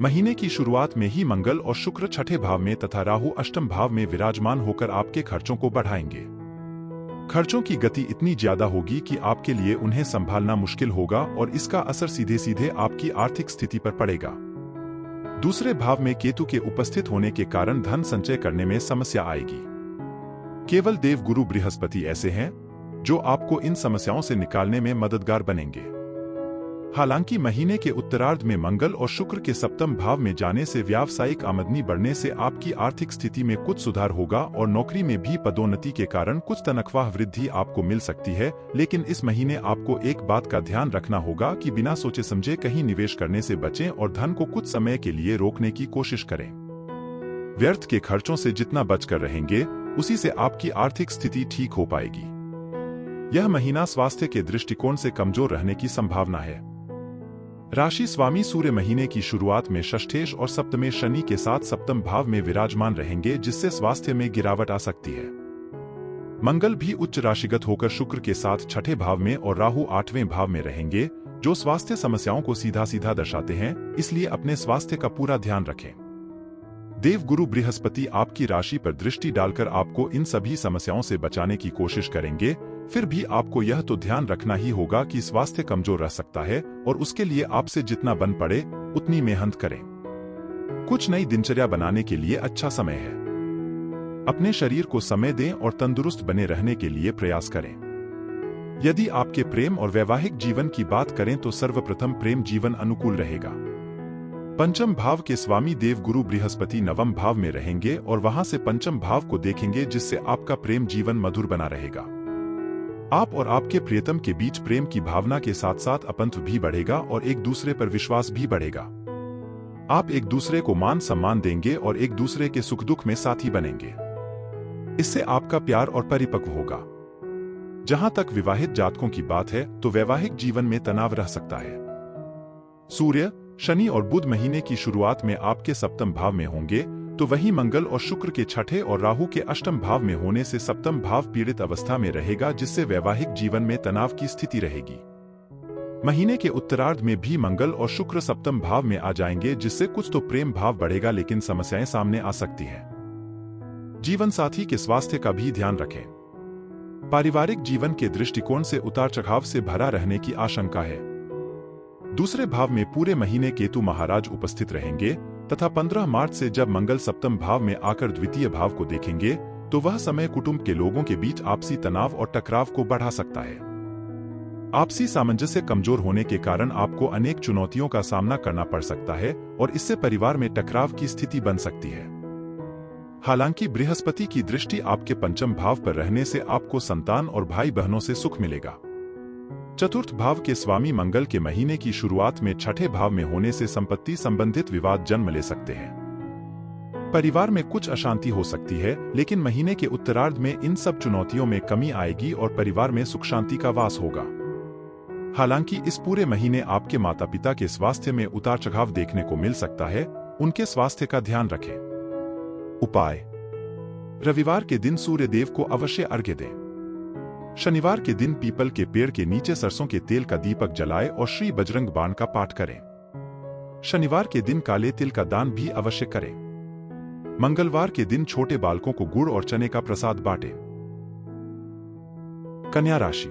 महीने की शुरुआत में ही मंगल और शुक्र छठे भाव में तथा राहु अष्टम भाव में विराजमान होकर आपके खर्चों को बढ़ाएंगे। खर्चों की गति इतनी ज्यादा होगी कि आपके लिए उन्हें संभालना मुश्किल होगा और इसका असर सीधे सीधे आपकी आर्थिक स्थिति पर पड़ेगा। दूसरे भाव में केतु के उपस्थित होने के कारण धन संचय करने में समस्या आएगी। केवल देव गुरु बृहस्पति ऐसे हैं जो आपको इन समस्याओं से निकालने में मददगार बनेंगे। हालांकि महीने के उत्तरार्ध में मंगल और शुक्र के सप्तम भाव में जाने से व्यावसायिक आमदनी बढ़ने से आपकी आर्थिक स्थिति में कुछ सुधार होगा और नौकरी में भी पदोन्नति के कारण कुछ तनख्वाह वृद्धि आपको मिल सकती है। लेकिन इस महीने आपको एक बात का ध्यान रखना होगा कि बिना सोचे समझे कहीं निवेश करने से बचें और धन को कुछ समय के लिए रोकने की कोशिश करें। व्यर्थ के खर्चों से जितना बचकर रहेंगे, उसी से आपकी आर्थिक स्थिति ठीक हो पाएगी। यह महीना स्वास्थ्य के दृष्टिकोण से कमजोर रहने की संभावना है। राशि स्वामी सूर्य महीने की शुरुआत में षष्ठेश और सप्तमेश शनि के साथ सप्तम भाव में विराजमान रहेंगे, जिससे स्वास्थ्य में गिरावट आ सकती है। मंगल भी उच्च राशिगत होकर शुक्र के साथ छठे भाव में और राहु 8वें भाव में रहेंगे, जो स्वास्थ्य समस्याओं को सीधा सीधा दर्शाते हैं। इसलिए अपने स्वास्थ्य का पूरा ध्यान रखें। देव गुरु बृहस्पति आपकी राशि पर दृष्टि डालकर आपको इन सभी समस्याओं से बचाने की कोशिश करेंगे। फिर भी आपको यह तो ध्यान रखना ही होगा कि स्वास्थ्य कमजोर रह सकता है और उसके लिए आपसे जितना बन पड़े उतनी मेहनत करें। कुछ नई दिनचर्या बनाने के लिए अच्छा समय है। अपने शरीर को समय दें और तंदुरुस्त बने रहने के लिए प्रयास करें। यदि आपके प्रेम और वैवाहिक जीवन की बात करें तो सर्वप्रथम प्रेम जीवन अनुकूल रहेगा। पंचम भाव के स्वामी देव गुरु बृहस्पति नवम भाव में रहेंगे और वहां से पंचम भाव को देखेंगे, जिससे आपका प्रेम जीवन मधुर बना रहेगा। आप और आपके प्रियतम के बीच प्रेम की भावना के साथ साथ अपंत भी बढ़ेगा और एक दूसरे पर विश्वास भी बढ़ेगा। आप एक दूसरे को मान सम्मान देंगे और एक दूसरे के सुख दुख में साथी बनेंगे। इससे आपका प्यार और परिपक्व होगा। जहां तक विवाहित जातकों की बात है तो वैवाहिक जीवन में तनाव रह सकता है। सूर्य, शनि और बुध महीने की शुरुआत में आपके सप्तम भाव में होंगे, तो वहीं मंगल और शुक्र के छठे और राहु के अष्टम भाव में होने से सप्तम भाव पीड़ित अवस्था में रहेगा, जिससे वैवाहिक जीवन में तनाव की स्थिति रहेगी। महीने के उत्तरार्ध में भी मंगल और शुक्र सप्तम भाव में आ जाएंगे, जिससे कुछ तो प्रेम भाव बढ़ेगा, लेकिन समस्याएं सामने आ सकती हैं। जीवन साथी के स्वास्थ्य का भी ध्यान रखें। पारिवारिक जीवन के दृष्टिकोण से उतार चढ़ाव से भरा रहने की आशंका है। दूसरे भाव में पूरे महीने केतु महाराज उपस्थित रहेंगे तथा 15 मार्च से जब मंगल सप्तम भाव में आकर द्वितीय भाव को देखेंगे, तो वह समय कुटुंब के लोगों के बीच आपसी तनाव और टकराव को बढ़ा सकता है। आपसी सामंजस्य कमजोर होने के कारण आपको अनेक चुनौतियों का सामना करना पड़ सकता है और इससे परिवार में टकराव की स्थिति बन सकती है। हालांकि बृहस्पति की दृष्टि आपके पंचम भाव पर रहने से आपको संतान और भाई बहनों से सुख मिलेगा। चतुर्थ भाव के स्वामी मंगल के महीने की शुरुआत में छठे भाव में होने से संपत्ति संबंधित विवाद जन्म ले सकते हैं। परिवार में कुछ अशांति हो सकती है, लेकिन महीने के उत्तरार्ध में इन सब चुनौतियों में कमी आएगी और परिवार में सुख शांति का वास होगा। हालांकि इस पूरे महीने आपके माता पिता के स्वास्थ्य में उतार चढ़ाव देखने को मिल सकता है, उनके स्वास्थ्य का ध्यान रखें। उपाय: रविवार के दिन सूर्य देव को अवश्य अर्घ्य दें। शनिवार के दिन पीपल के पेड़ के नीचे सरसों के तेल का दीपक जलाएं और श्री बजरंग बाण का पाठ करें। शनिवार के दिन काले तिल का दान भी अवश्य करें। मंगलवार के दिन छोटे बालकों को गुड़ और चने का प्रसाद बांटें। कन्या राशि।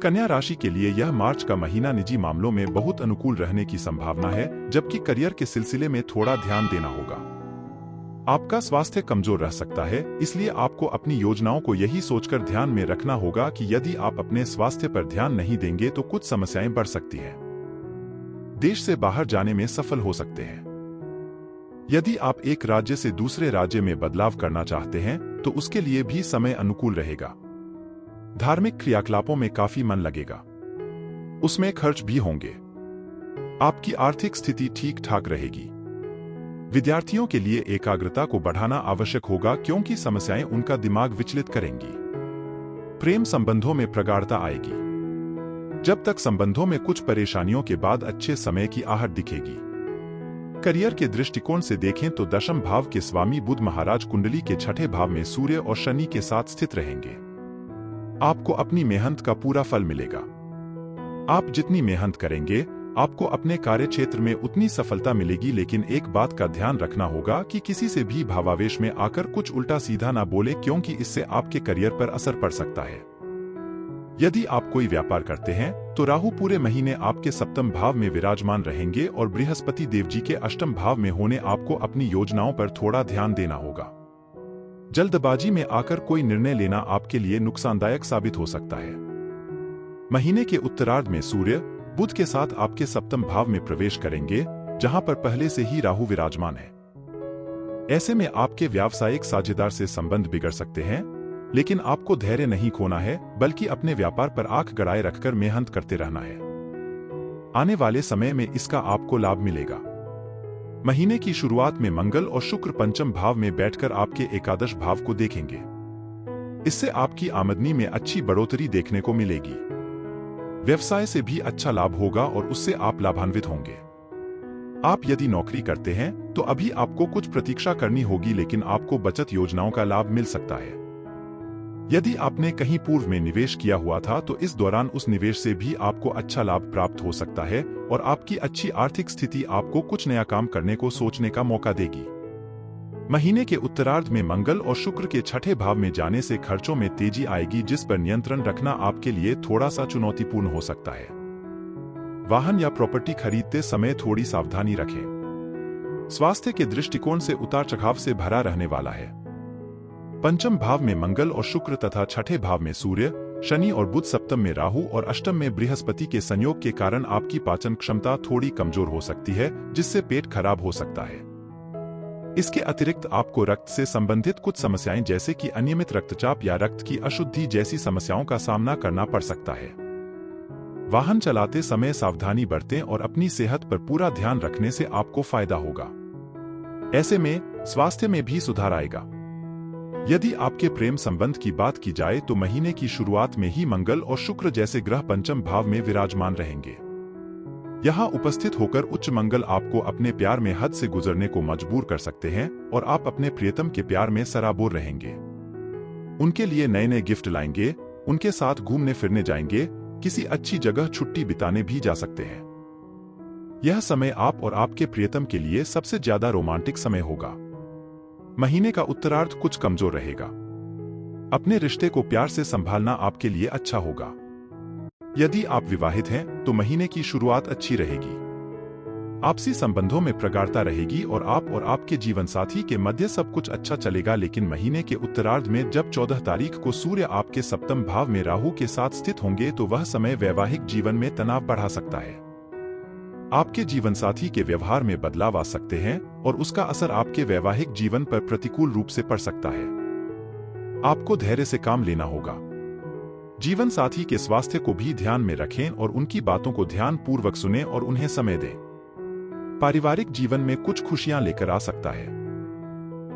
कन्या राशि के लिए यह मार्च का महीना निजी मामलों में बहुत अनुकूल रहने की संभावना है, जबकि करियर के सिलसिले में थोड़ा ध्यान देना होगा। आपका स्वास्थ्य कमजोर रह सकता है, इसलिए आपको अपनी योजनाओं को यही सोचकर ध्यान में रखना होगा कि यदि आप अपने स्वास्थ्य पर ध्यान नहीं देंगे तो कुछ समस्याएं बढ़ सकती हैं। देश से बाहर जाने में सफल हो सकते हैं। यदि आप एक राज्य से दूसरे राज्य में बदलाव करना चाहते हैं तो उसके लिए भी समय अनुकूल रहेगा। धार्मिक क्रियाकलापों में काफी मन लगेगा, उसमें खर्च भी होंगे। आपकी आर्थिक स्थिति ठीक ठाक रहेगी। विद्यार्थियों के लिए एकाग्रता को बढ़ाना आवश्यक होगा, क्योंकि समस्याएं उनका दिमाग विचलित करेंगी। प्रेम संबंधों में प्रगाढ़ता आएगी। जब तक संबंधों में कुछ परेशानियों के बाद अच्छे समय की आहट दिखेगी। करियर के दृष्टिकोण से देखें तो दशम भाव के स्वामी बुध महाराज कुंडली के छठे भाव में सूर्य और शनि के साथ स्थित रहेंगे। आपको अपनी मेहनत का पूरा फल मिलेगा। आप जितनी मेहनत करेंगे, आपको अपने कार्य क्षेत्र में उतनी सफलता मिलेगी, लेकिन एक बात का ध्यान रखना होगा कि किसी से भी भावावेश में आकर कुछ उल्टा सीधा ना बोले, क्योंकि इससे आपके करियर पर असर पड़ सकता है। यदि आप कोई व्यापार करते हैं तो राहु पूरे महीने आपके सप्तम भाव में विराजमान रहेंगे और बृहस्पति देव जी के अष्टम भाव में होने आपको अपनी योजनाओं पर थोड़ा ध्यान देना होगा। जल्दबाजी में आकर कोई निर्णय लेना आपके लिए नुकसानदायक साबित हो सकता है। महीने के उत्तरार्ध में सूर्य बुध के साथ आपके सप्तम भाव में प्रवेश करेंगे, जहां पर पहले से ही राहु विराजमान है। ऐसे में आपके व्यावसायिक साझेदार से संबंध बिगड़ सकते हैं, लेकिन आपको धैर्य नहीं खोना है, बल्कि अपने व्यापार पर आंख गड़ाए रखकर मेहनत करते रहना है। आने वाले समय में इसका आपको लाभ मिलेगा। महीने की शुरुआत में मंगल और शुक्र पंचम भाव में बैठकर आपके एकादश भाव को देखेंगे। इससे आपकी आमदनी में अच्छी बढ़ोतरी देखने को मिलेगी। व्यवसाय से भी अच्छा लाभ होगा और उससे आप लाभान्वित होंगे। आप यदि नौकरी करते हैं तो अभी आपको कुछ प्रतीक्षा करनी होगी, लेकिन आपको बचत योजनाओं का लाभ मिल सकता है। यदि आपने कहीं पूर्व में निवेश किया हुआ था तो इस दौरान उस निवेश से भी आपको अच्छा लाभ प्राप्त हो सकता है और आपकी अच्छी आर्थिक स्थिति आपको कुछ नया काम करने को सोचने का मौका देगी। महीने के उत्तरार्ध में मंगल और शुक्र के छठे भाव में जाने से खर्चों में तेजी आएगी, जिस पर नियंत्रण रखना आपके लिए थोड़ा सा चुनौतीपूर्ण हो सकता है। वाहन या प्रॉपर्टी खरीदते समय थोड़ी सावधानी रखें। स्वास्थ्य के दृष्टिकोण से उतार चढ़ाव से भरा रहने वाला है। पंचम भाव में मंगल और शुक्र तथा छठे भाव में सूर्य, शनि और बुध, सप्तम में राहु और अष्टम में बृहस्पति के संयोग के कारण आपकी पाचन क्षमता थोड़ी कमजोर हो सकती है, जिससे पेट खराब हो सकता है। इसके अतिरिक्त आपको रक्त से संबंधित कुछ समस्याएं जैसे कि अनियमित रक्तचाप या रक्त की अशुद्धि जैसी समस्याओं का सामना करना पड़ सकता है। वाहन चलाते समय सावधानी बरतें और अपनी सेहत पर पूरा ध्यान रखने से आपको फायदा होगा। ऐसे में स्वास्थ्य में भी सुधार आएगा। यदि आपके प्रेम संबंध की बात की जाए तो महीने की शुरुआत में ही मंगल और शुक्र जैसे ग्रह पंचम भाव में विराजमान रहेंगे। यहाँ उपस्थित होकर उच्च मंगल आपको अपने प्यार में हद से गुजरने को मजबूर कर सकते हैं और आप अपने प्रियतम के प्यार में सराबोर रहेंगे। उनके लिए नए नए गिफ्ट लाएंगे, उनके साथ घूमने फिरने जाएंगे, किसी अच्छी जगह छुट्टी बिताने भी जा सकते हैं। यह समय आप और आपके प्रियतम के लिए सबसे ज्यादा रोमांटिक समय होगा। महीने का उत्तरार्ध कुछ कमजोर रहेगा। अपने रिश्ते को प्यार से संभालना आपके लिए अच्छा होगा। यदि आप विवाहित हैं तो महीने की शुरुआत अच्छी रहेगी। आपसी संबंधों में प्रगाढ़ता रहेगी और आप और आपके जीवन साथी के मध्य सब कुछ अच्छा चलेगा, लेकिन महीने के उत्तरार्ध में जब 14 तारीख को सूर्य आपके सप्तम भाव में राहु के साथ स्थित होंगे तो वह समय वैवाहिक जीवन में तनाव बढ़ा सकता है। आपके जीवन साथी के व्यवहार में बदलाव आ सकते हैं और उसका असर आपके वैवाहिक जीवन पर प्रतिकूल रूप से पड़ सकता है। आपको धैर्य से काम लेना होगा। जीवन साथी के स्वास्थ्य को भी ध्यान में रखें और उनकी बातों को ध्यान पूर्वक सुनें और उन्हें समय दें। पारिवारिक जीवन में कुछ खुशियां लेकर आ सकता है।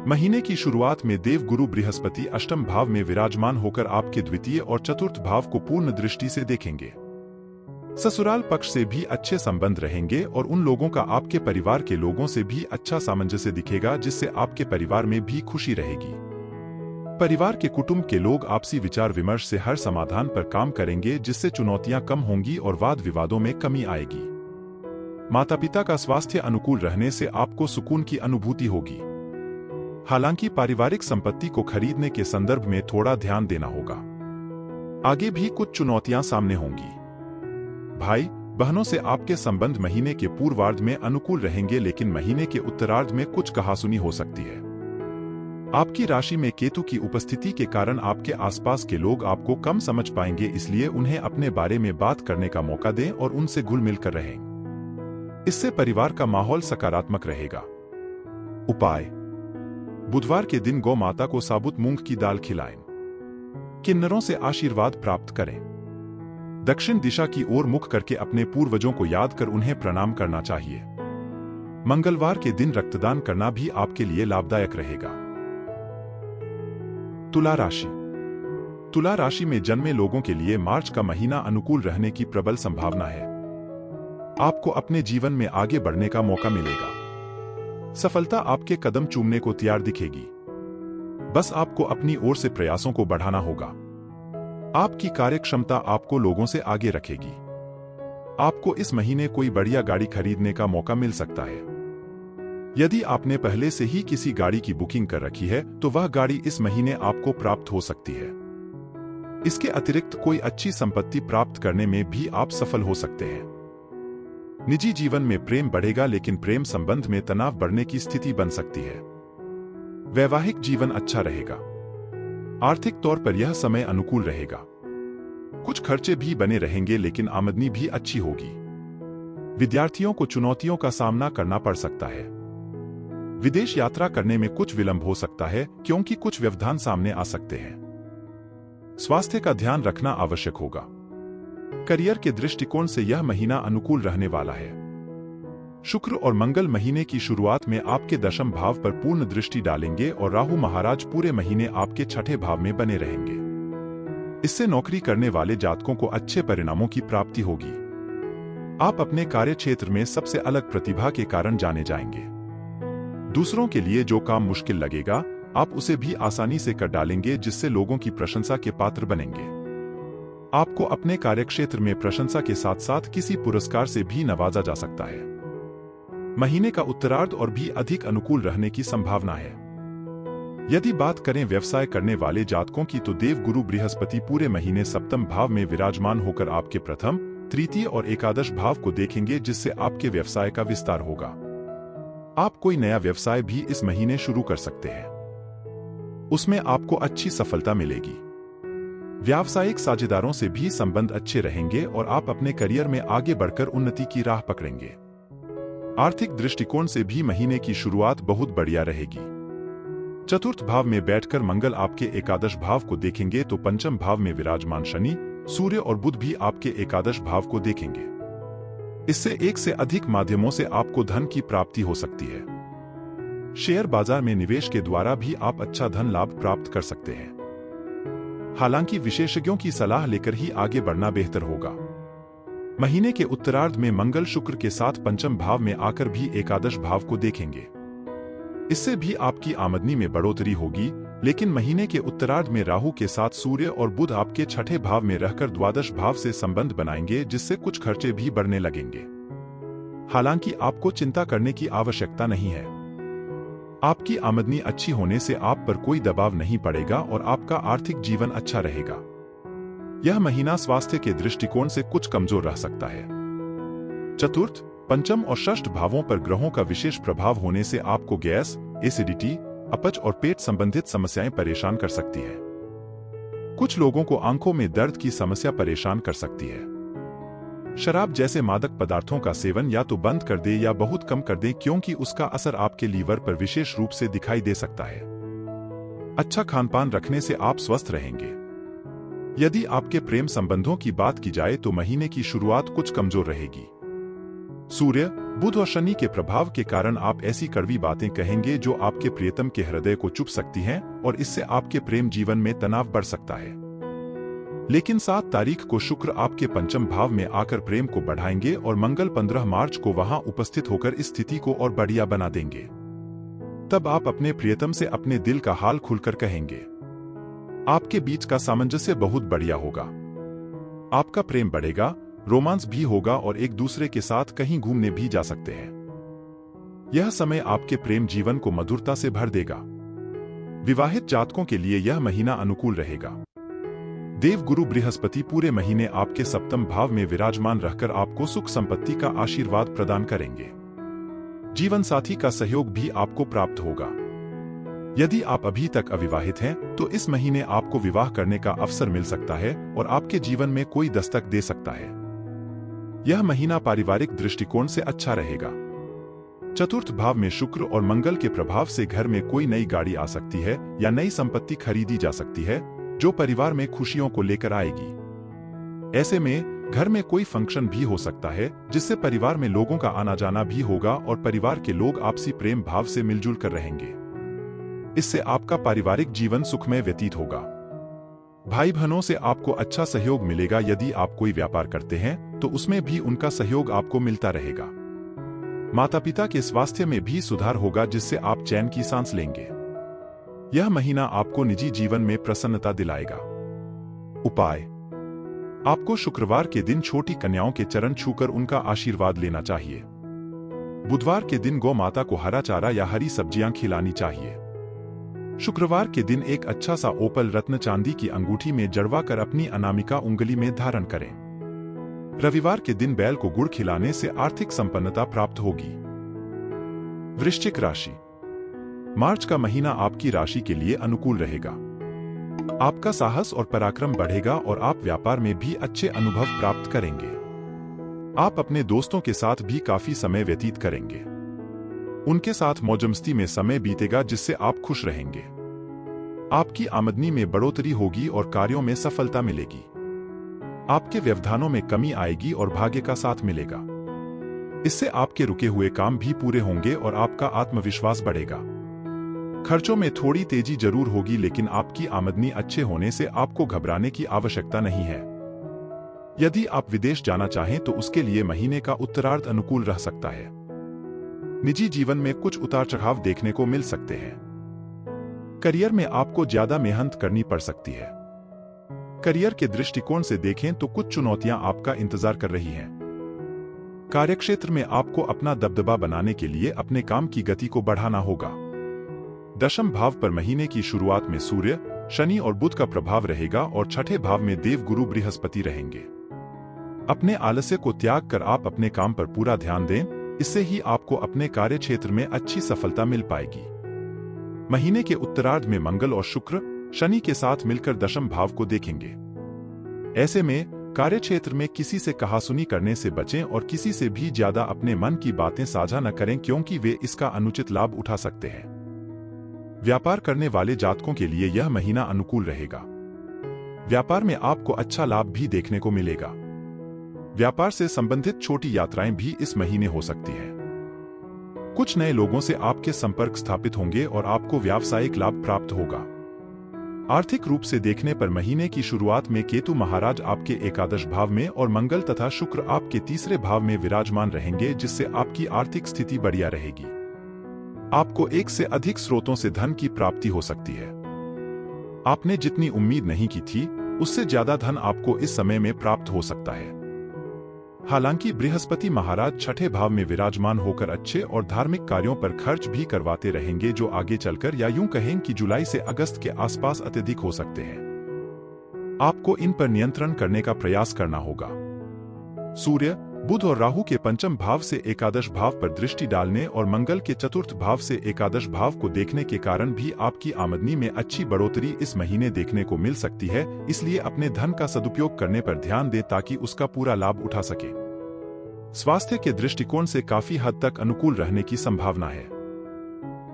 महीने की शुरुआत में देव गुरु बृहस्पति अष्टम भाव में विराजमान होकर आपके द्वितीय और चतुर्थ भाव को पूर्ण दृष्टि से देखेंगे। ससुराल पक्ष से भी अच्छे संबंध रहेंगे और उन लोगों का आपके परिवार के लोगों से भी अच्छा सामंजस्य दिखेगा, जिससे आपके परिवार में भी खुशी रहेगी। परिवार के कुटुंब के लोग आपसी विचार विमर्श से हर समाधान पर काम करेंगे, जिससे चुनौतियां कम होंगी और वाद विवादों में कमी आएगी। माता पिता का स्वास्थ्य अनुकूल रहने से आपको सुकून की अनुभूति होगी। हालांकि पारिवारिक संपत्ति को खरीदने के संदर्भ में थोड़ा ध्यान देना होगा। आगे भी कुछ चुनौतियां सामने होंगी। भाई बहनों से आपके संबंध महीने के पूर्वार्ध में अनुकूल रहेंगे, लेकिन महीने के उत्तरार्ध में कुछ कहासुनी हो सकती है। आपकी राशि में केतु की उपस्थिति के कारण आपके आसपास के लोग आपको कम समझ पाएंगे, इसलिए उन्हें अपने बारे में बात करने का मौका दें और उनसे घुल मिल कर रहें। इससे परिवार का माहौल सकारात्मक रहेगा। उपाय: बुधवार के दिन गौ माता को साबुत मूंग की दाल खिलाएं। किन्नरों से आशीर्वाद प्राप्त करें। दक्षिण दिशा की ओर मुख करके अपने पूर्वजों को याद कर उन्हें प्रणाम करना चाहिए। मंगलवार के दिन रक्तदान करना भी आपके लिए लाभदायक रहेगा। तुला राशि। तुला राशि में जन्मे लोगों के लिए मार्च का महीना अनुकूल रहने की प्रबल संभावना है। आपको अपने जीवन में आगे बढ़ने का मौका मिलेगा। सफलता आपके कदम चूमने को तैयार दिखेगी। बस आपको अपनी ओर से प्रयासों को बढ़ाना होगा। आपकी कार्यक्षमता आपको लोगों से आगे रखेगी। आपको इस महीने कोई बढ़िया गाड़ी खरीदने का मौका मिल सकता है। यदि आपने पहले से ही किसी गाड़ी की बुकिंग कर रखी है तो वह गाड़ी इस महीने आपको प्राप्त हो सकती है। इसके अतिरिक्त कोई अच्छी संपत्ति प्राप्त करने में भी आप सफल हो सकते हैं। निजी जीवन में प्रेम बढ़ेगा, लेकिन प्रेम संबंध में तनाव बढ़ने की स्थिति बन सकती है। वैवाहिक जीवन अच्छा रहेगा। आर्थिक तौर पर यह समय अनुकूल रहेगा। कुछ खर्चे भी बने रहेंगे, लेकिन आमदनी भी अच्छी होगी। विद्यार्थियों को चुनौतियों का सामना करना पड़ सकता है। विदेश यात्रा करने में कुछ विलंब हो सकता है, क्योंकि कुछ व्यवधान सामने आ सकते हैं। स्वास्थ्य का ध्यान रखना आवश्यक होगा। करियर के दृष्टिकोण से यह महीना अनुकूल रहने वाला है। शुक्र और मंगल महीने की शुरुआत में आपके दशम भाव पर पूर्ण दृष्टि डालेंगे और राहु महाराज पूरे महीने आपके छठे भाव में बने रहेंगे। इससे नौकरी करने वाले जातकों को अच्छे परिणामों की प्राप्ति होगी। आप अपने कार्य क्षेत्र में सबसे अलग प्रतिभा के कारण जाने जाएंगे। दूसरों के लिए जो काम मुश्किल लगेगा, आप उसे भी आसानी से कर डालेंगे, जिससे लोगों की प्रशंसा के पात्र बनेंगे। आपको अपने कार्यक्षेत्र में प्रशंसा के साथ साथ किसी पुरस्कार से भी नवाजा जा सकता है। महीने का उत्तरार्ध और भी अधिक अनुकूल रहने की संभावना है। यदि बात करें व्यवसाय करने वाले जातकों की, तो देवगुरु बृहस्पति पूरे महीने सप्तम भाव में विराजमान होकर आपके प्रथम, तृतीय और एकादश भाव को देखेंगे, जिससे आपके व्यवसाय का विस्तार होगा। आप कोई नया व्यवसाय भी इस महीने शुरू कर सकते हैं। उसमें आपको अच्छी सफलता मिलेगी। व्यावसायिक साझेदारों से भी संबंध अच्छे रहेंगे और आप अपने करियर में आगे बढ़कर उन्नति की राह पकड़ेंगे। आर्थिक दृष्टिकोण से भी महीने की शुरुआत बहुत बढ़िया रहेगी। चतुर्थ भाव में बैठकर मंगल आपके एकादश भाव को देखेंगे, तो पंचम भाव में विराजमान शनि, सूर्य और बुध भी आपके एकादश भाव को देखेंगे। इससे एक से अधिक माध्यमों से आपको धन की प्राप्ति हो सकती है। शेयर बाजार में निवेश के द्वारा भी आप अच्छा धन लाभ प्राप्त कर सकते हैं। हालांकि विशेषज्ञों की सलाह लेकर ही आगे बढ़ना बेहतर होगा। महीने के उत्तरार्ध में मंगल शुक्र के साथ पंचम भाव में आकर भी एकादश भाव को देखेंगे। इससे भी आपकी आमदनी में बढ़ोतरी होगी, लेकिन महीने के उत्तरार्ध में राहु के साथ सूर्य और बुध आपके छठे भाव में रहकर द्वादश भाव से संबंध बनाएंगे, जिससे कुछ खर्चे भी बढ़ने लगेंगे। हालांकि आपको चिंता करने की आवश्यकता नहीं है। आपकी आमदनी अच्छी होने से आप पर कोई दबाव नहीं पड़ेगा और आपका आर्थिक जीवन अच्छा रहेगा। यह महीना स्वास्थ्य के दृष्टिकोण से कुछ कमजोर रह सकता है। चतुर्थ, पंचम और षष्ठ भावों पर ग्रहों का विशेष प्रभाव होने से आपको गैस, एसिडिटी, अपच और पेट संबंधित समस्याएं परेशान कर सकती है। कुछ लोगों को आंखों में दर्द की समस्या परेशान कर सकती है। शराब जैसे मादक पदार्थों का सेवन या तो बंद कर दे या बहुत कम कर दे, क्योंकि उसका असर आपके लीवर पर विशेष रूप से दिखाई दे सकता है। अच्छा खानपान रखने से आप स्वस्थ रहेंगे। यदि आपके प्रेम संबंधों की बात की जाए तो महीने की शुरुआत कुछ कमजोर रहेगी। सूर्य, बुध और शनि के प्रभाव के कारण आप ऐसी कड़वी बातें कहेंगे जो आपके प्रियतम के हृदय को चुभ सकती हैं और इससे आपके प्रेम जीवन में तनाव बढ़ सकता है। लेकिन 7 तारीख को शुक्र आपके पंचम भाव में आकर प्रेम को बढ़ाएंगे और मंगल 15 मार्च को वहां उपस्थित होकर इस स्थिति को और बढ़िया बना देंगे। तब आप अपने प्रियतम से अपने दिल का हाल खुलकर कहेंगे। आपके बीच का सामंजस्य बहुत बढ़िया होगा। आपका प्रेम बढ़ेगा, रोमांस भी होगा और एक दूसरे के साथ कहीं घूमने भी जा सकते हैं। यह समय आपके प्रेम जीवन को मधुरता से भर देगा। विवाहित जातकों के लिए यह महीना अनुकूल रहेगा। देव गुरु बृहस्पति पूरे महीने आपके सप्तम भाव में विराजमान रहकर आपको सुख संपत्ति का आशीर्वाद प्रदान करेंगे। जीवन साथी का सहयोग भी आपको प्राप्त होगा। यदि आप अभी तक अविवाहित हैं, तो इस महीने आपको विवाह करने का अवसर मिल सकता है और आपके जीवन में कोई दस्तक दे सकता है। यह महीना पारिवारिक दृष्टिकोण से अच्छा रहेगा। चतुर्थ भाव में शुक्र और मंगल के प्रभाव से घर में कोई नई गाड़ी आ सकती है या नई संपत्ति खरीदी जा सकती है, जो परिवार में खुशियों को लेकर आएगी। ऐसे में घर में कोई फंक्शन भी हो सकता है, जिससे परिवार में लोगों का आना जाना भी होगा और परिवार के लोग आपसी प्रेम भाव से मिलजुल कर रहेंगे। इससे आपका पारिवारिक जीवन सुखमय व्यतीत होगा। भाई बहनों से आपको अच्छा सहयोग मिलेगा। यदि आप कोई व्यापार करते हैं, तो उसमें भी उनका सहयोग आपको मिलता रहेगा। माता पिता के स्वास्थ्य में भी सुधार होगा, जिससे आप चैन की सांस लेंगे। यह महीना आपको निजी जीवन में प्रसन्नता दिलाएगा। उपाय: आपको शुक्रवार के दिन छोटी कन्याओं के चरण छूकर उनका आशीर्वाद लेना चाहिए। बुधवार के दिन गौ माता को हरा चारा या हरी सब्जियां खिलानी चाहिए। शुक्रवार के दिन एक अच्छा सा ओपल रत्न चांदी की अंगूठी में जड़वा कर अपनी अनामिका उंगली में धारण करें। रविवार के दिन बैल को गुड़ खिलाने से आर्थिक संपन्नता प्राप्त होगी। वृश्चिक राशि: मार्च का महीना आपकी राशि के लिए अनुकूल रहेगा। आपका साहस और पराक्रम बढ़ेगा और आप व्यापार में भी अच्छे अनुभव प्राप्त करेंगे। आप अपने दोस्तों के साथ भी काफी समय व्यतीत करेंगे। उनके साथ मौजमस्ती में समय बीतेगा, जिससे आप खुश रहेंगे। आपकी आमदनी में बढ़ोतरी होगी और कार्यों में सफलता मिलेगी। आपके व्यवधानों में कमी आएगी और भाग्य का साथ मिलेगा। इससे आपके रुके हुए काम भी पूरे होंगे और आपका आत्मविश्वास बढ़ेगा। खर्चों में थोड़ी तेजी जरूर होगी, लेकिन आपकी आमदनी अच्छे होने से आपको घबराने की आवश्यकता नहीं है। यदि आप विदेश जाना चाहें तो उसके लिए महीने का उत्तरार्ध अनुकूल रह सकता है। निजी जीवन में कुछ उतार चढ़ाव देखने को मिल सकते हैं। करियर में आपको ज्यादा मेहनत करनी पड़ सकती है। करियर के दृष्टिकोण से देखें तो कुछ चुनौतियां आपका इंतजार कर रही हैं। कार्यक्षेत्र में आपको अपना दबदबा बनाने के लिए अपने काम की गति को बढ़ाना होगा। दशम भाव पर महीने की शुरुआत में सूर्य, शनि और बुध का प्रभाव रहेगा और छठे भाव में देव गुरु बृहस्पति रहेंगे। अपने आलस्य को त्याग कर आप अपने काम पर पूरा ध्यान दें, इससे ही आपको अपने कार्य क्षेत्र में अच्छी सफलता मिल पाएगी। महीने के उत्तरार्ध में मंगल और शुक्र शनि के साथ मिलकर दशम भाव को देखेंगे। ऐसे में कार्य क्षेत्र में किसी से कहासुनी करने से बचें और किसी से भी ज्यादा अपने मन की बातें साझा न करें, क्योंकि वे इसका अनुचित लाभ उठा सकते हैं। व्यापार करने वाले जातकों के लिए यह महीना अनुकूल रहेगा। व्यापार में आपको अच्छा लाभ भी देखने को मिलेगा। व्यापार से संबंधित छोटी यात्राएं भी इस महीने हो सकती है। कुछ नए लोगों से आपके संपर्क स्थापित होंगे और आपको व्यावसायिक लाभ प्राप्त होगा। आर्थिक रूप से देखने पर महीने की शुरुआत में केतु महाराज आपके एकादश भाव में और मंगल तथा शुक्र आपके तीसरे भाव में विराजमान रहेंगे, जिससे आपकी आर्थिक स्थिति बढ़िया रहेगी। आपको एक से अधिक स्रोतों से धन की प्राप्ति हो सकती है। आपने जितनी उम्मीद नहीं की थी, उससे ज्यादा धन आपको इस समय में प्राप्त हो सकता है। हालांकि बृहस्पति महाराज छठे भाव में विराजमान होकर अच्छे और धार्मिक कार्यों पर खर्च भी करवाते रहेंगे, जो आगे चलकर या यूं कहें कि जुलाई से अगस्त के आसपास अत्यधिक हो सकते हैं। आपको इन पर नियंत्रण करने का प्रयास करना होगा। सूर्य, बुध और राहु के पंचम भाव से एकादश भाव पर दृष्टि डालने और मंगल के चतुर्थ भाव से एकादश भाव को देखने के कारण भी आपकी आमदनी में अच्छी बढ़ोतरी इस महीने देखने को मिल सकती है। इसलिए अपने धन का सदुपयोग करने पर ध्यान दें ताकि उसका पूरा लाभ उठा सके। स्वास्थ्य के दृष्टिकोण से काफी हद तक अनुकूल रहने की संभावना है।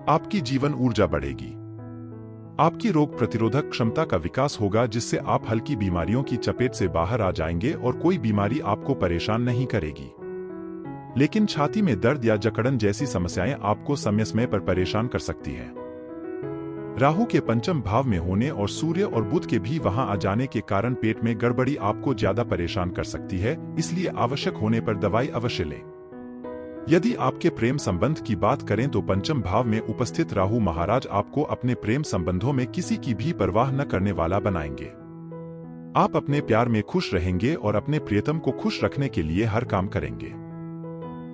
आपकी जीवन ऊर्जा बढ़ेगी। आपकी रोग प्रतिरोधक क्षमता का विकास होगा, जिससे आप हल्की बीमारियों की चपेट से बाहर आ जाएंगे और कोई बीमारी आपको परेशान नहीं करेगी। लेकिन छाती में दर्द या जकड़न जैसी समस्याएं आपको समय समय पर परेशान कर सकती हैं। राहु के पंचम भाव में होने और सूर्य और बुध के भी वहां आ जाने के कारण पेट में गड़बड़ी आपको ज्यादा परेशान कर सकती है, इसलिए आवश्यक होने पर दवाई अवश्य लें। यदि आपके प्रेम संबंध की बात करें तो पंचम भाव में उपस्थित राहु महाराज आपको अपने प्रेम संबंधों में किसी की भी परवाह न करने वाला बनाएंगे। आप अपने प्यार में खुश रहेंगे और अपने प्रियतम को खुश रखने के लिए हर काम करेंगे।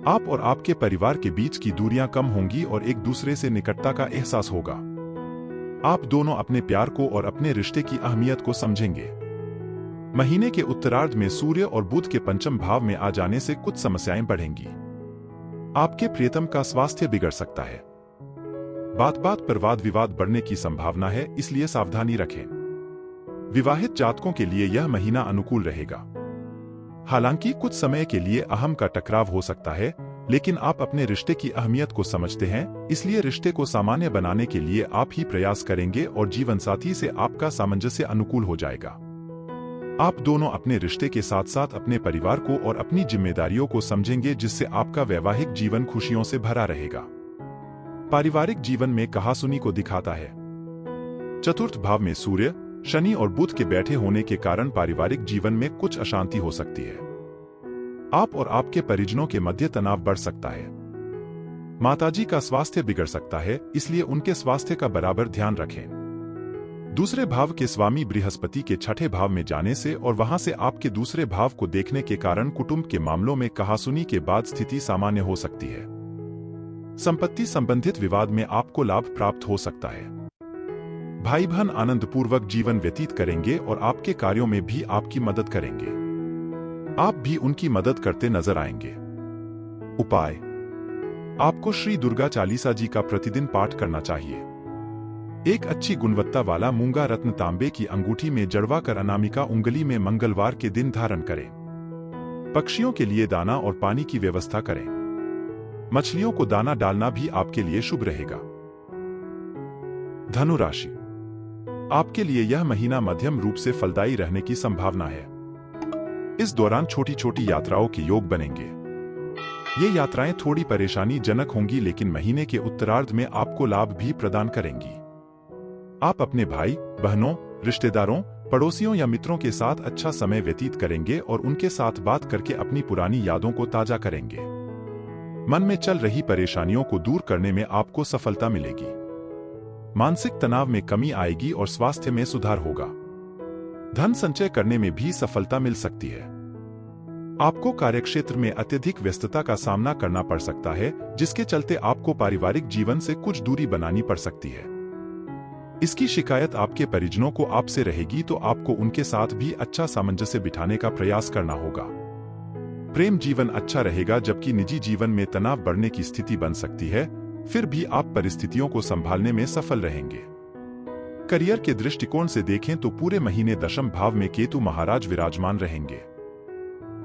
आप और आपके परिवार के बीच की दूरियां कम होंगी और एक दूसरे से निकटता का एहसास होगा। आप दोनों अपने प्यार को और अपने रिश्ते की अहमियत को समझेंगे। महीने के उत्तरार्ध में सूर्य और बुध के पंचम भाव में आ जाने से कुछ समस्याएं बढ़ेंगी। आपके प्रियतम का स्वास्थ्य बिगड़ सकता है। बात बात पर वाद विवाद बढ़ने की संभावना है, इसलिए सावधानी रखें। विवाहित जातकों के लिए यह महीना अनुकूल रहेगा। हालांकि कुछ समय के लिए अहम का टकराव हो सकता है, लेकिन आप अपने रिश्ते की अहमियत को समझते हैं, इसलिए रिश्ते को सामान्य बनाने के लिए आप ही प्रयास करेंगे और जीवन साथी से आपका सामंजस्य अनुकूल हो जाएगा। आप दोनों अपने रिश्ते के साथ साथ अपने परिवार को और अपनी जिम्मेदारियों को समझेंगे, जिससे आपका वैवाहिक जीवन खुशियों से भरा रहेगा। पारिवारिक जीवन में कहासुनी को दिखाता है। चतुर्थ भाव में सूर्य, शनि और बुध के बैठे होने के कारण पारिवारिक जीवन में कुछ अशांति हो सकती है। आप और आपके परिजनों के मध्य तनाव बढ़ सकता है। माताजी का स्वास्थ्य बिगड़ सकता है, इसलिए उनके स्वास्थ्य का बराबर ध्यान रखें। दूसरे भाव के स्वामी बृहस्पति के छठे भाव में जाने से और वहां से आपके दूसरे भाव को देखने के कारण कुटुंब के मामलों में कहासुनी के बाद स्थिति सामान्य हो सकती है। संपत्ति संबंधित विवाद में आपको लाभ प्राप्त हो सकता है। भाई बहन आनंदपूर्वक जीवन व्यतीत करेंगे और आपके कार्यों में भी आपकी मदद करेंगे। आप भी उनकी मदद करते नजर आएंगे। उपाय: आपको श्री दुर्गा चालीसा जी का प्रतिदिन पाठ करना चाहिए। एक अच्छी गुणवत्ता वाला मूंगा रत्न तांबे की अंगूठी में जड़वा कर अनामिका उंगली में मंगलवार के दिन धारण करें। पक्षियों के लिए दाना और पानी की व्यवस्था करें। मछलियों को दाना डालना भी आपके लिए शुभ रहेगा। धनु राशि: आपके लिए यह महीना मध्यम रूप से फलदायी रहने की संभावना है। इस दौरान छोटी छोटी यात्राओं के योग बनेंगे। ये यात्राएं थोड़ी परेशानी जनक होंगी, लेकिन महीने के उत्तरार्ध में आपको लाभ भी प्रदान करेंगी। आप अपने भाई बहनों, रिश्तेदारों, पड़ोसियों या मित्रों के साथ अच्छा समय व्यतीत करेंगे और उनके साथ बात करके अपनी पुरानी यादों को ताजा करेंगे। मन में चल रही परेशानियों को दूर करने में आपको सफलता मिलेगी। मानसिक तनाव में कमी आएगी और स्वास्थ्य में सुधार होगा। धन संचय करने में भी सफलता मिल सकती है। आपको कार्यक्षेत्र में अत्यधिक व्यस्तता का सामना करना पड़ सकता है, जिसके चलते आपको पारिवारिक जीवन से कुछ दूरी बनानी पड़ सकती है। इसकी शिकायत आपके परिजनों को आपसे रहेगी, तो आपको उनके साथ भी अच्छा सामंजस्य बिठाने का प्रयास करना होगा। प्रेम जीवन अच्छा रहेगा, जबकि निजी जीवन में तनाव बढ़ने की स्थिति बन सकती है। फिर भी आप परिस्थितियों को संभालने में सफल रहेंगे। करियर के दृष्टिकोण से देखें तो पूरे महीने दशम भाव में केतु महाराज विराजमान रहेंगे।